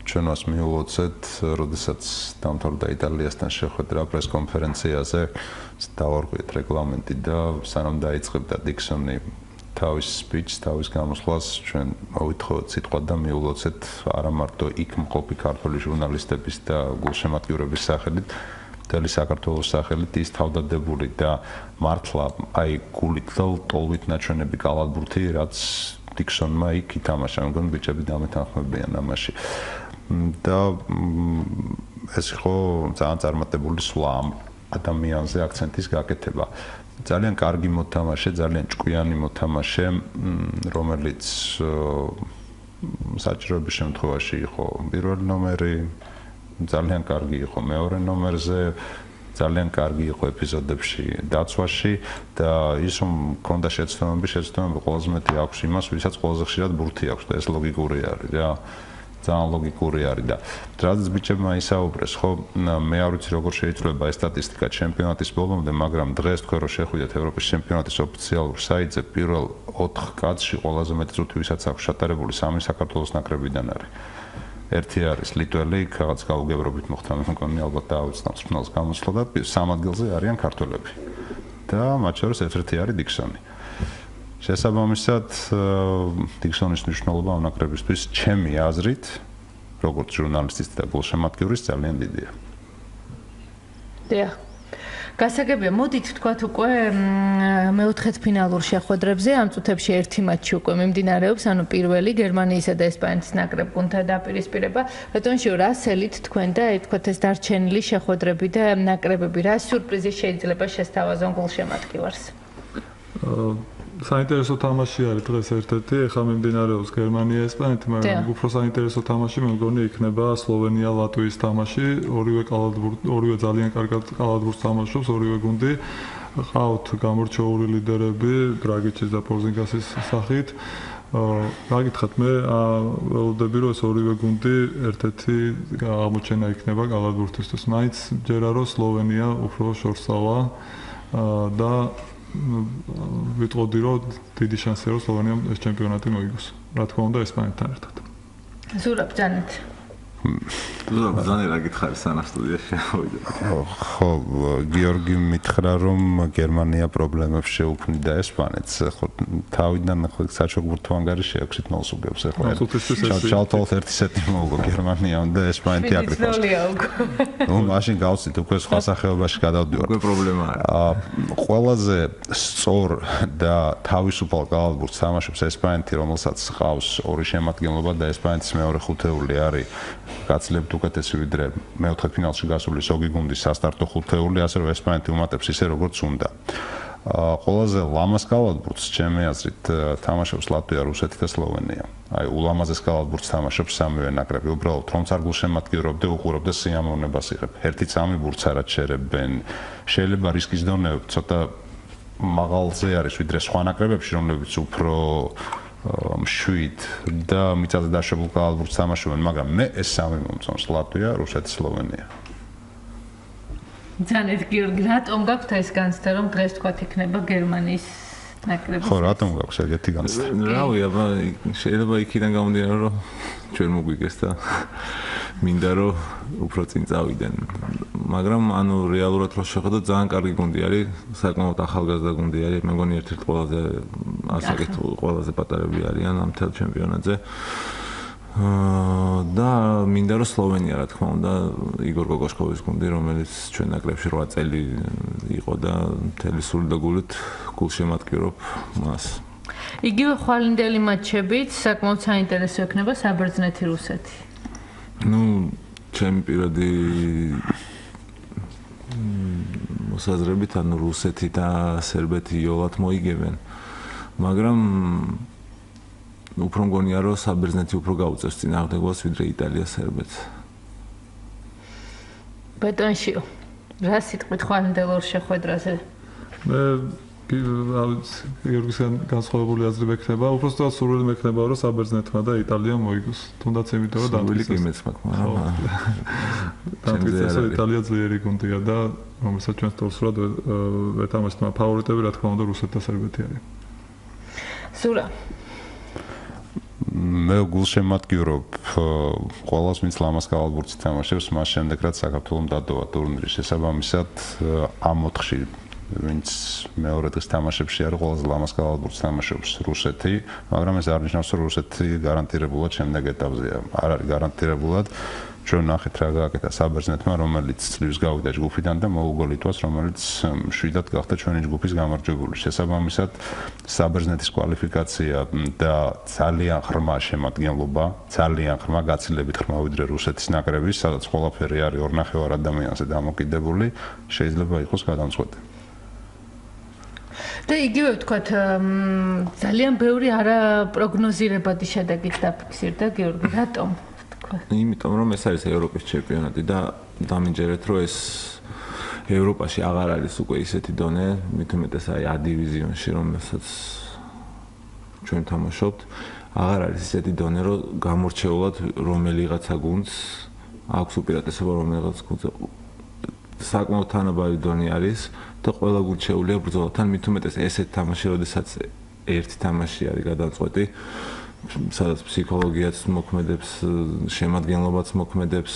ჩვენს მიულოცეთ, როდესაც დამთავრდა იტალიასთან შეხვედრა პრესკონფერენციაზე, დავარღვიეთ რეგლამენტი და სანამ დაიწყებდა დიქსონი თავის სპიჩს, თავის გამოსვლას, ჩვენ მოვითხოვეთ სიტყვა და მიულოცეთ არა მარტო იქ მყოფი ქართველი ჟურნალისტების და გულშემატკივრების სახელით, მთელი საქართველოს სახელით ის თავდადებული და მართლა აი გულით და ტოლვით ნაჩვენები კალათბურთი, რაც დიქსონმა იქ ითამაშა, მგონი ბიჭები დამეთანხმებიან ამაში. და ეს იყო ძალიან წარმატებული სვლა ამ ადამიანზე აქცენტის გაკეთება. ძალიან კარგი მოთამაშე, ძალიან ჭკვიანი მოთამაშე, რომელიც საჭიროების შემთხვევაში იყო პირველი ნომერი, ძალიან კარგი იყო მეორე ნომერზე, ძალიან კარგი იყო ეპიზოდებში დაცვაში და ის რომ მქონდა შეცდომები ყველაზე მეტი აქვს იმას, ვისაც ყველაზე ხშირად ბურთი აქვს და ეს ლოგიკური არის რა. ძალიან ლოგიკური არის და რადგან ბიჭებმა ისაუბრეს, ხო, მე არ ვიცი როგორ შეიძლება ეს სტატისტიკა ჩემპიონატის ბოლომდე, მაგრამ დღეს თქვენ რო შეხვიდეთ ევროპის ჩემპიონატის ოფიციალურ საიტზე, პირველ 4 კაცში ყველაზე მეტი წუთი ვისაც აქვს ჩატარებული 3 საქართველოს ნაკრებიდან არის. ერთი არის ლიტველი, რაღაც გაუგებრობით მოხდა, მე მგონი ალბათ დაავწნავს ფინალს გამოსვლა და 3 ადგილზე არიან ქართველები. და მათ შორის ერთ-ერთი არის დიქსონი. შესაბამისად, დიქსონის მნიშვნელობა ამ ნაკრებისთვის ჩემი აზრით, როგორც ჟურნალისტის და გულშემატკივრის ძალიან დიდია. დიახ. გასაგებია, მოდით თქვათ უკვე მეოთხედფინალურ შეხვედრებზე, ამ წუთებში ერთი მატჩი უკვე მიმდინარეობს, ანუ პირველი გერმანიისა და ესპანეთის ნაკრებგუნდთან დაპირისპირება. ბატონშიო, რა სელით თქვენ და თქვათ ეს დარჩენილი შეხვედრები და ნაკრებები, რა სიურპრიზი შეიძლება შესთავაზონ გულშემატკივარს? საინტერესო თამაში არის დღეს ერთ-ერთი, ეხლა მიმდინარეობს გერმანია-ესპანეთი, მაგრამ უფრო საინტერესო თამაში მე მგონი იქნება სლოვენია-ლატვიის თამაში, ორივე ძალიან კარგად კალათბურთს თამაშობს, ორივე გუნდი. ყავთ გამორჩეული ლიდერები, დრაგიჩის და პორზინგასის სახით. რა გითხრათ, მე ველოდები, რომ ეს ორივე გუნდი ერთ-ერთი აღმოჩენა იქნება კალათბურთისთვის. მაინც ჯერა რომ სლოვენია უფრო შორსავა და ვიტყოდი, რომ დიდი შანსია, რომ სლოვენიამ ეს ჩემპიონატი მოიგოს. რა თქმა უნდა, ესპანეთთან ერთად. ზურაბ ჯანეთ. ზურაბ ჯანე რა გითხარი სანამ სტუდიაში ავიდე. ხო, გიორგი მითხრა, რომ გერმანია პრობლემებს შეუქმნიდა ესპანეთს. ხო, თავიდან ხო საჩუქურთო ანგარიში აქვს მოსუგებს ახლა. ჩალტოლ 1 სეტი მოუგო გერმანიამ და ესპანეთი აკრიფოს. ნუ მაშინ გავცით უკვე სხვა სახეობაში გადავდივარ. უკვე პრობლემა არის. ყველაზე სწორ და თავისუფალ კალათბურთს თამაშობს ესპანეთი, რომელსაც ყავს ორი შემადგენლობა და ესპანეთის მეორე ხუთეული არის გაცლებთ უკეთესი ვიდრე მეოთხედფინალში გასული ზოგი გუნდის სასტარტო ხუთეული, ასე რომ ესპანეთი უმატებს ისე როგორც უნდა. ყველაზე ლამაზ კალათბურთს ჩემი აზრით თამაშობს ლატვია, რუსეთი და სლოვენია. აი ულამაზეს კალათბურთს თამაშობს სამივე ნაკრები. უბრალოდ რომ სარგულშემატკივრობდე უყურებდე სიამოვნებას იღებ. ერთი წამი ბურთს არ აჩერებენ. შეიძლება რისკის დონე ცოტა მაღალზე არის ვიდრე სხვა ნაკრებებში, რომლებიც უფრო მშვიდ და მიწაზე დაშვებულ კალათბურთს თამაშობენ, მაგრამ მე ეს სამი მომწონს ლატვია, რუსეთი, სლოვენია. ძალიან გიორგი, რატომ გაქვთ ეს განცდა, რომ დღეს თქვა იქნება გერმანიის ნაკრების? ხო, რატომ გაქვს ეგეთი განცდა? რავი, აბა შეიძლება იქიდან გამომდინარე, რომ ჩვენ მოგვიგეს და მინდა რომ უფრო წინ წავიდნენ. მაგრამ ანუ რეალურად რო შეხედოთ, ძალიან კარგი გუნდი არის, საკმაოდ ახალგაზრდა გუნდი არის. მე მგონი ერთ-ერთი ყველაზე ასაკით ყველაზე პატარები არიან ამ თელ ჩემპიონატზე. და მინდა რომ სლოვენია რა თქმა უნდა იგორ გოგოშკოვის გუნდი რომელიც ჩვენ ნაკრებში 8 წელი იყო და მთელი სული და გულით გულშემატკივრობ მას. იგივე ხვალინდელი მატჩებით საკმაოდ საინტერესო ექნება საბერძნეთი რუსეთი. ჩემი პირადი მოსაზრებით ანუ რუსეთი და სერბეთი იოლად მოიგებენ. მაგრამ უფრო მგონია რომ საბერძნეთი უფრო გაუწევს წინააღმდეგობას ვიდრე იტალია სერბეთს. ბეტონშიო, რა სიტყვით ხვალინდელურ შეხვედრაზე? მე გიორგისგან განსხვავებული აზრი მექნება, უბრალოდ სურვილი მექნება რომ საბერძნეთმა და იტალიამ მოიგოს. თუნდაც იმიტომ რომ დამტკიცეს მაგრამ დამტკიცეს რომ იტალია ძლიერი გუნდია და რომელსაც ჩვენ სწორად ვეთამაშებთ, ფავორიტები რა თქმა უნდა რუსეთი და სერბეთი არის. ზურაბ მე გულშემატკივრობ ყველას ვინც ლამაზ კალათბურთს თამაშობს მას შემდეგ რაც საქართველოს დადოვა ტურნირის შესაბამისად ამ 4-ში ვინც მეორე დღეს თამაშებში არის ყველაზე ლამაზ კალათბურთს თამაშობს რუსეთი მაგრამ ეს არ ნიშნავს რომ რუსეთი გარანტირებულად შემდეგ ეტაპზეა არ არის გარანტირებულად ჩვენ ნახეთ რა გააკეთა საბერძნეთმა რომელიც წლივს გავიდა ჯგუფიდან და მოუგო ლიტვას რომელიც შვიდად გახდა ჩვენი ჯგუფის გამარჯვებული შესაბამისად საბერძნეთის კვალიფიკაცია და ძალიან ღრმა შემადგენლობა ძალიან ღრმა გაცილებით ღრმა ვიდრე რუსეთის ნაკრების სადაც ყველაფერი არის ორ ნახევარ ადამიანზე დამოკიდებული შეიძლება იყოს გადამწყვეტი და იგივე ვთქვათ ძალიან ბევრი არაპროგნოზირებადი შედეგით დაფიქსირდა გიორგი რატომ იმიტომ რომ ეს არის ევროპის ჩემპიონატი და დამინჯერეთ რომ ეს ევროპაში აღარ არის უკვე ისეთი დონე, მით უმეტეს აი A დივიზიონში რომელსაც ჩვენ თამაშობთ, აღარ არის ისეთი დონე რომ გამორჩეულად რომელიღაცა გუნდს აქვს უპირატესობა რომელიღაც გუნდს საკმაოდ თანაბარი დონე არის და ყველა გუნდს შეუძლია ბრძოლათან მით უმეტეს ესეთ თამაში როდესაც ერთი თამაში არის გადამწყვეტი სადაც ფსიქოლოგიაც მოქმედებს, შემადგენლობაც მოქმედებს,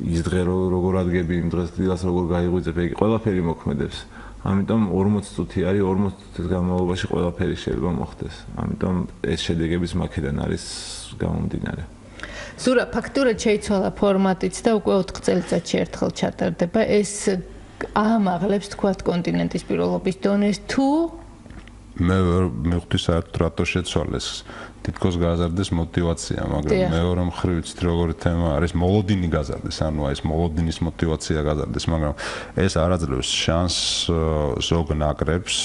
ის დღე როგორ ადგები, იმ დღეს დილას როგორ გაიღვიძებ, ეგ ყველაფერი მოქმედებს. ამიტომ 40 წუთი არის, 40 წუთის განმავლობაში ყველაფერი შეიძლება მოხდეს. ამიტომ ეს შედეგების მაქედან არის გამომდინარე. ზურაბ, ფაქტურად შეიცვალა ფორმატიც და უკვე 4 წელიწადში ერთხელ ჩატარდება. ეს ამაღლებს თქვათ კონტინენტის პირველობის დონეს თუ მე მივხვდი საერთოდ რატო შეცვალეს თითქოს გაზარდეს мотиваცია, მაგრამ მეორე მხრივ იცით როგორი თემა არის მოლოდინი გაზარდეს, ანუ აი ეს მოლოდინის мотиваცია გაზარდეს, მაგრამ ეს არ აძლევს შანსს ზოგ ნაკრებს,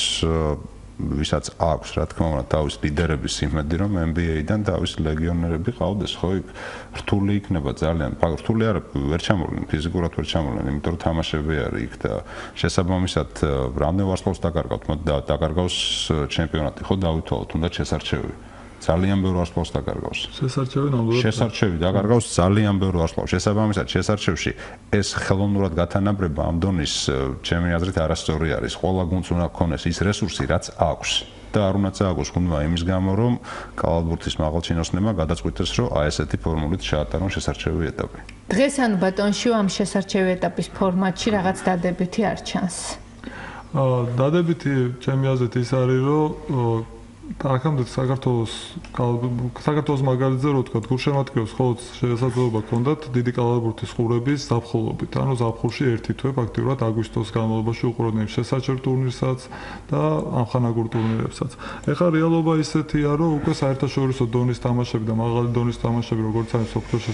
ვისაც აქვს რა თქმა უნდა თავის ლიდერების იმედი, რომ NBA-დან თავის ლეგიონერები ყავდეს, ხო იქ რთული იქნება ძალიან, რთული არა, ვერ ჩამოვლენ, ფიზიკურად ვერ ჩამოვლენ, იმიტომ რომ თამაშები არის იქ და შესაბამისად რამდენ ვარსკვლავს დაკარგავთ, დაკარგავს ჩემპიონატი, ხო დავითვალოთ, თუნდაც შესარჩევი. ძალიან ბევრი ვარსკვლავს დაკარგავს. შესარჩევი დაკარგავს ძალიან ბევრი ვარსკვლავს. შესაბამისად, შესარჩევში ეს ხელოვნურად გათანაბრება ამ დონის ჩემი აზრით არასწორი არის. ყველა გუნდს უნდა ჰქონდეს ის რესურსი, რაც აქვს და არ უნდა წააგოს გუნდმა იმის გამო, რომ კალათბურთის მაღალჩინოსნებმა გადაწყვიტეს, რომ აი ესეთი ფორმულით შეატარონ შესარჩევი ეტაპი. დღეს ან ბატონში ამ შესარჩევი ეტაპის ფორმატში რაღაც დადებითი არ ჩანს. დადებითი ჩემი აზრით ის არის, რომ აქამდე საქართველოს მაგალითზე რო ვთქვა, გულშემატკივრებს ხოლმე შესაძლებლობა ჰქონდათ დიდი კალათბურთის ყურების ზაფხულობით. ანუ ზაფხულში ერთი თვე ფაქტიურად აგვისტოს განმავლობაში უყურებდნენ შესაჩერდ ტურნირსაც და ამხანაგურ ტურნირებსაც. ეხლა რეალობა ისეთია, რომ უკვე საერთაშორისო დონის თამაშები და მაღალი დონის თამაშები, როგორც არის სოფლიოს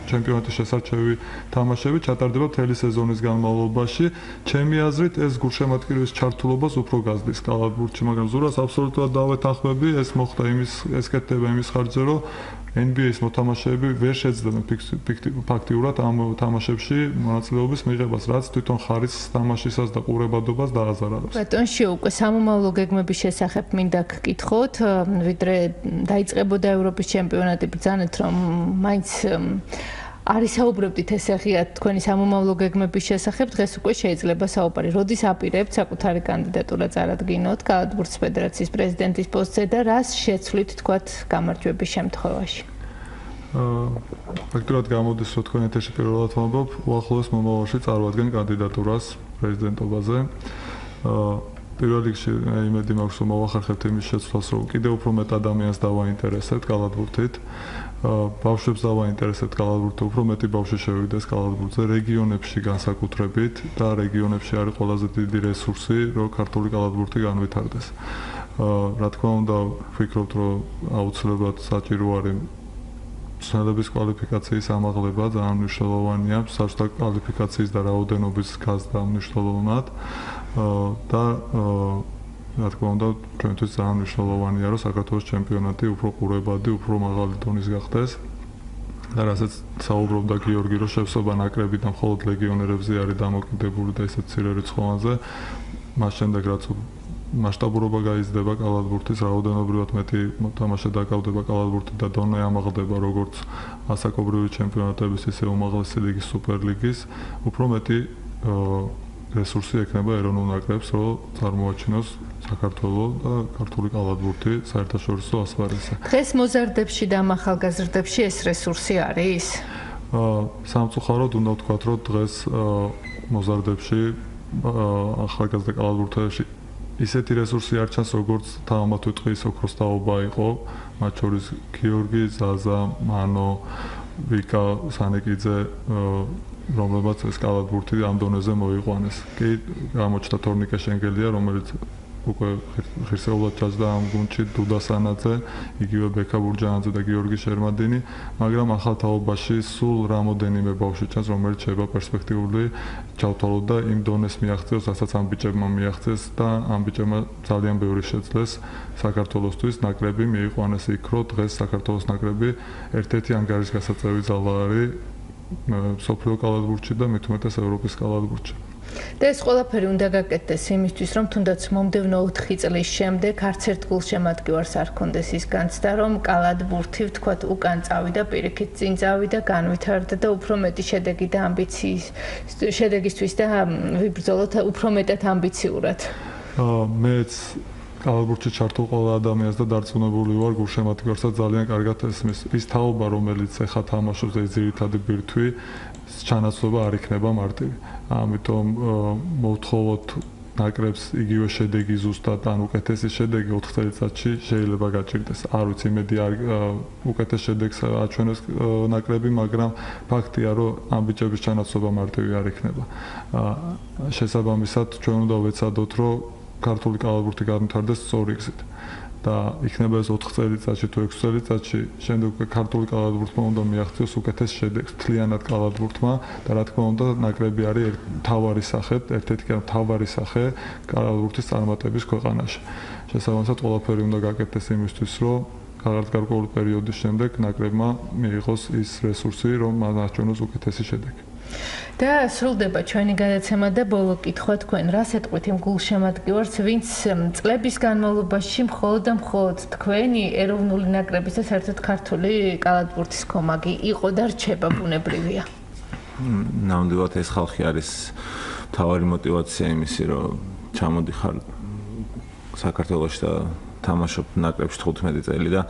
ჩემპიონატის შესარჩევი თამაშები, ჩატარდება მთელი სეზონის განმავლობაში. ჩემი აზრით, ეს გულშემატკივრის ჩართულობას უფრო გაზრდის კალათბურთში, მაგრამ ზურას აბსოლუტურად დავეთანხმები, ეს მოხდა ეს კეთდება იმის ხარჯზე, რომ NBA-ის მოთამაშეები ვერ შეძლებენ ფაქტიურად ამ თამაშებში მონაწილეობის მიღებას, რაც თვითონ ხარისხს თამაშისას და ყურებადობას დააზარალებს. ბატონში უკვე სამომავლო გეგმების შესახებ მინდა გკითხოთ, ვიდრე დაიწყებოდა ევროპის ჩემპიონატი, ბრძანეთ რომ მაინც არის საუბრობდით ესე ღიად თქვენი სამომავლო გეგმების შესახებ, დღეს უკვე შეიძლება საუბარი. როდის აპირებთ საკუთარი კანდიდატურა წარადგინოთ კალათბურთის ფედერაციის პრეზიდენტის პოსტზე და რას შეცვლით თქვათ გამარჯვების შემთხვევაში? ფაქტურად გამოდის, რომ თქვენ ეთერში პირველად ვამბობ, უახლოეს მომავალში წარვადგენ კანდიდატურას პრეზიდენტობაზე. პირველ რიგში იმედი მაქვს, რომ მოვახერხებთ იმის შეცვლას, რომ კიდევ უფრო მეტ ადამიანს დავაინტერესებთ კალათბურთით. ბავშვებს დავაინტერესებთ კალათბურთი, უფრო მეტი ბავშვი შევიდეს კალათბურთზე რეგიონებში განსაკუთრებით და რეგიონებში არის ყველაზე დიდი რესურსი, რომ ქართული კალათბურთი განვითარდეს. რა თქმა უნდა, ვფიქრობთ, რომ აუცილებლად საჭირო არის მცველების კვალიფიკაციის ამაღლება, ძალიან მნიშვნელოვანია, საშუალო კვალიფიკაციის და რაოდენობის გაზრდა მნიშვნელოვნად და რა თქმა უნდა, ჩვენთვის ძალიან მნიშვნელოვანია, რომ საქართველოს ჩემპიონატი უფრო ყურებადი, უფრო მაღალი დონის გახდეს. და რასაც საუბრობდა გიორგი, რომ შევსება ნაკრები და მხოლოდ ლეგიონერებზე არის დამოკიდებული და ისეთ მცირე რიცხვოვანზე, მას შემდეგ რაც მასშტაბურობა გაიზრდება კალათბურთის, რაოდენობრივად მეტი მოთამაშე დაკავდება კალათბურთი და დონე ამაღლდება როგორც ასაკობრივი ჩემპიონატების, ისე უმაღლესი ლიგის, სუპერლიგის, უფრო მეტი რესურსი ექნება ეროვნულ ნაკრებს, რომ წარმოაჩინოს საქართველოს და ქართული კალათბურთი საერთაშორისო ასპარეზზე. დღეს მოზარდებში და ახალგაზრდებში ეს რესურსი არის? სამწუხაროდ უნდა ვთქვათ, რომ დღეს მოზარდებში ახალგაზრდა კალათბურთელებში ისეთი რესურსი არ ჩანს, როგორც თავმოთ ვიტყვის ოქროს თაობა იყო, მათ შორის გიორგი, ზაზა, მანო, ვიკა, სანიკიძე, რომლებაც ეს კალათბურთი ამ დონეზე მოიყვანეს. კი, გამოჩნდა თორნიკე შენგელია, რომელიც უკვე ღირსეულად ჩაჯდა ამ გუნდში, დუდა სანაძე, იგივე ბექა ბურჯანაძე და გიორგი შერმადინი, მაგრამ ახალ თაობაში სულ რამოდენიმე ბავშვი ჩანს, რომელიც შეიძლება პერსპექტიული ჩავთვალოთ და იმ დონეს მიაღწიოს, რასაც ამ ბიჭებმა მიაღწიეს და ამ ბიჭებმა ძალიან ბევრი შეძლეს საქართველოსთვის. ნაკრები მიიყვანეს იქ, რომ დღეს საქართველოს ნაკრები ერთ-ერთი ანგარიშგასაწევი ძალა არის სოფლიო კალათბურთში და მით უმეტეს ევროპის კალათბურთში. და ეს ყველაფერი უნდა გაკეთდეს იმისთვის, რომ თუნდაც მომდევნო 4 წლის შემდეგ არც ერთ გულშემატკივარს არ ქონდეს ის განცდა, რომ კალათბურთი ვთქვათ უკან წავიდა, პირიქით წინ წავიდა, განვითარდა და უფრო მეტი შედეგი და ამბიციის შედეგისთვის და ვიბრძოლოთ უფრო მეტად ამბიციურად. მეც კალათბურთში ჩართულ ყველა ადამიანს და დარწმუნებული ვარ, გულშემატკივარსაც ძალიან კარგად ესმის. ის თაობა, რომელიც ეხა თამაშობს, ეს ძირითადი ბირთვი, ჩანაცვლება არ იქნება მარტივი. ამიტომ მოვთხოვოთ ნაკრებს იგივე შედეგი ზუსტად, ან უკეთესი შედეგი 4 წელიწადში შეიძლება გაჭირდეს. არ ვიცი, იმედი არ უკეთეს შედეგს აჩვენებს ნაკრები, მაგრამ ფაქტია, რომ ამ ბიჭების ჩანაცვლება მარტივი არ იქნება. შესაბამისად, ჩვენ უნდა ვეცადოთ, რომ ქართული კალათბურთი განვითარდეს სწორი გზით. და იქნება ეს 4 წელიწადში თუ 6 წელიწადში, შემდეგ ქართული კალათბურთმა უნდა მიაღწიოს უკეთეს შედეგს, მთლიანად კალათბურთმა და რა თქმა უნდა, ნაკრები არის თავარი სახე, ერთ-ერთი თავარი სახე კალათბურთის წარმატების ქვეყანაში. შესაბამისად, ყველაფერი უნდა გაკეთდეს იმისთვის, რომ გარკვეული პერიოდის შემდეგ ნაკრებმა მიიღოს ის რესურსი, რომ მას აჩვენოს უკეთესი შედეგი. და სრულდება ჩვენი გადაცემა და ბოლო კითხვა თქვენ რას ეტყვით იმ გულშემატკივარს, ვინც წლების განმავლობაში მხოლოდ და მხოლოდ თქვენი ეროვნული ნაკრების და საერთოდ ქართული კალათბურთის კომაგი იყო და რჩება, ბუნებრივია. ნამდვილად ეს ხალხი არის მთავარი мотиваცია იმისი, რომ ჩამოდიხარ საქართველოში და თამაშობ ნაკრებში 15 წელი და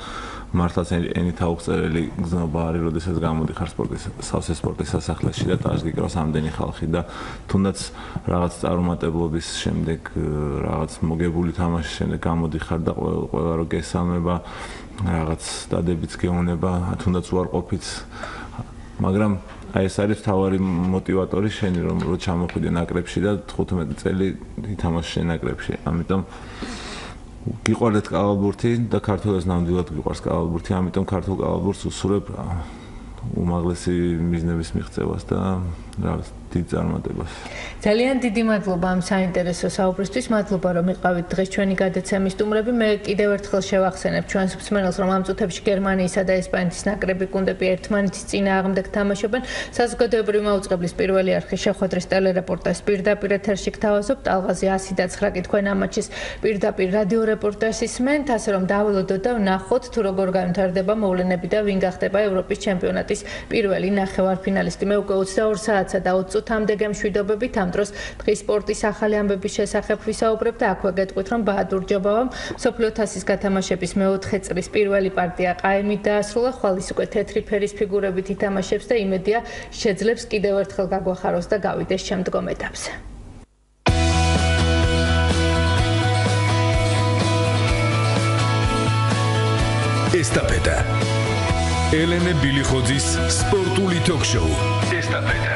მართლაც ენით აუღწერელი გზნობა არის, როდესაც გამოდიხარ სავსე სპორტის სასახლეში და ტაჟს გიკრავს ამდენი ხალხი და თუნდაც რაღაც წარუმატებლობის შემდეგ, რაღაც მოგებული თამაშის შემდეგ გამოდიხარ და ყველა რო გესალმება, რაღაც დადებიც გეუნება, თუნდაც უარყოფით, მაგრამ აი ეს არის თავარი მოტივატორი შენი რომ ჩამოხვიდე ნაკრებში და 15 წელი ითამაშე ნაკრებში. ამიტომ გიყვარდეთ კალათბურთი და ქართველებს ნამდვილად გიყვარს კალათბურთი, ამიტომ ქართულ კალათბურთს უსურებ უმაღლესი მიზნების მიღწევას და რაღაც დიდ წარმატებას. ძალიან დიდი მადლობა ამ საინტერესო საუბრისთვის, მადლობა რომ იყავით დღეს ჩვენი გადაცემის სტუმრები. მე კიდევ ერთხელ შევახსენებ ჩვენს მსმენელს, რომ ამ წუთებში გერმანიისა და ესპანეთის ნაკრები გუნდები ერთმანეთის წინააღმდეგ თამაშობენ. საზოგადოებრივი მაუწყებლის პირველი არხი შეხვედრის ტელერეპორტაჟს პირდაპირ ეთერში გთავაზობთ. ალღაზე 109 კი თქვენ ამ მატჩის პირდაპირ რადიო რეპორტაჟს ისმენთ, ასე რომ დაველოდოთ და ვნახოთ თუ როგორ განვითარდება მოვლენები და ვინ გახდება ევროპის ჩემპიონატის პირველი ნახევარფინალისტი. მე უკვე 22 საათსა და 20 წუთამდე გემშვიდობებით ამ დროს დღის სპორტის ახალი ამბების შესახებ ვისაუბრებ და აქვე გეტყვით, რომ ბაადურ ჯობავამ მსოფლიო თასის გათამაშების მეოთხე წრის პირველი პარტია ყაიმით დაასრულა, ხვალ ის უკვე თეთრი ფერის ფიგურებით ითამაშებს და იმედია შეძლებს კიდევ ერთხელ გაგვახაროს და გავიდეს შემდგომ ეტაპზე. ესტაფეტა ელენე ბილიხოძის სპორტული ток-შოუ ესტაფეტა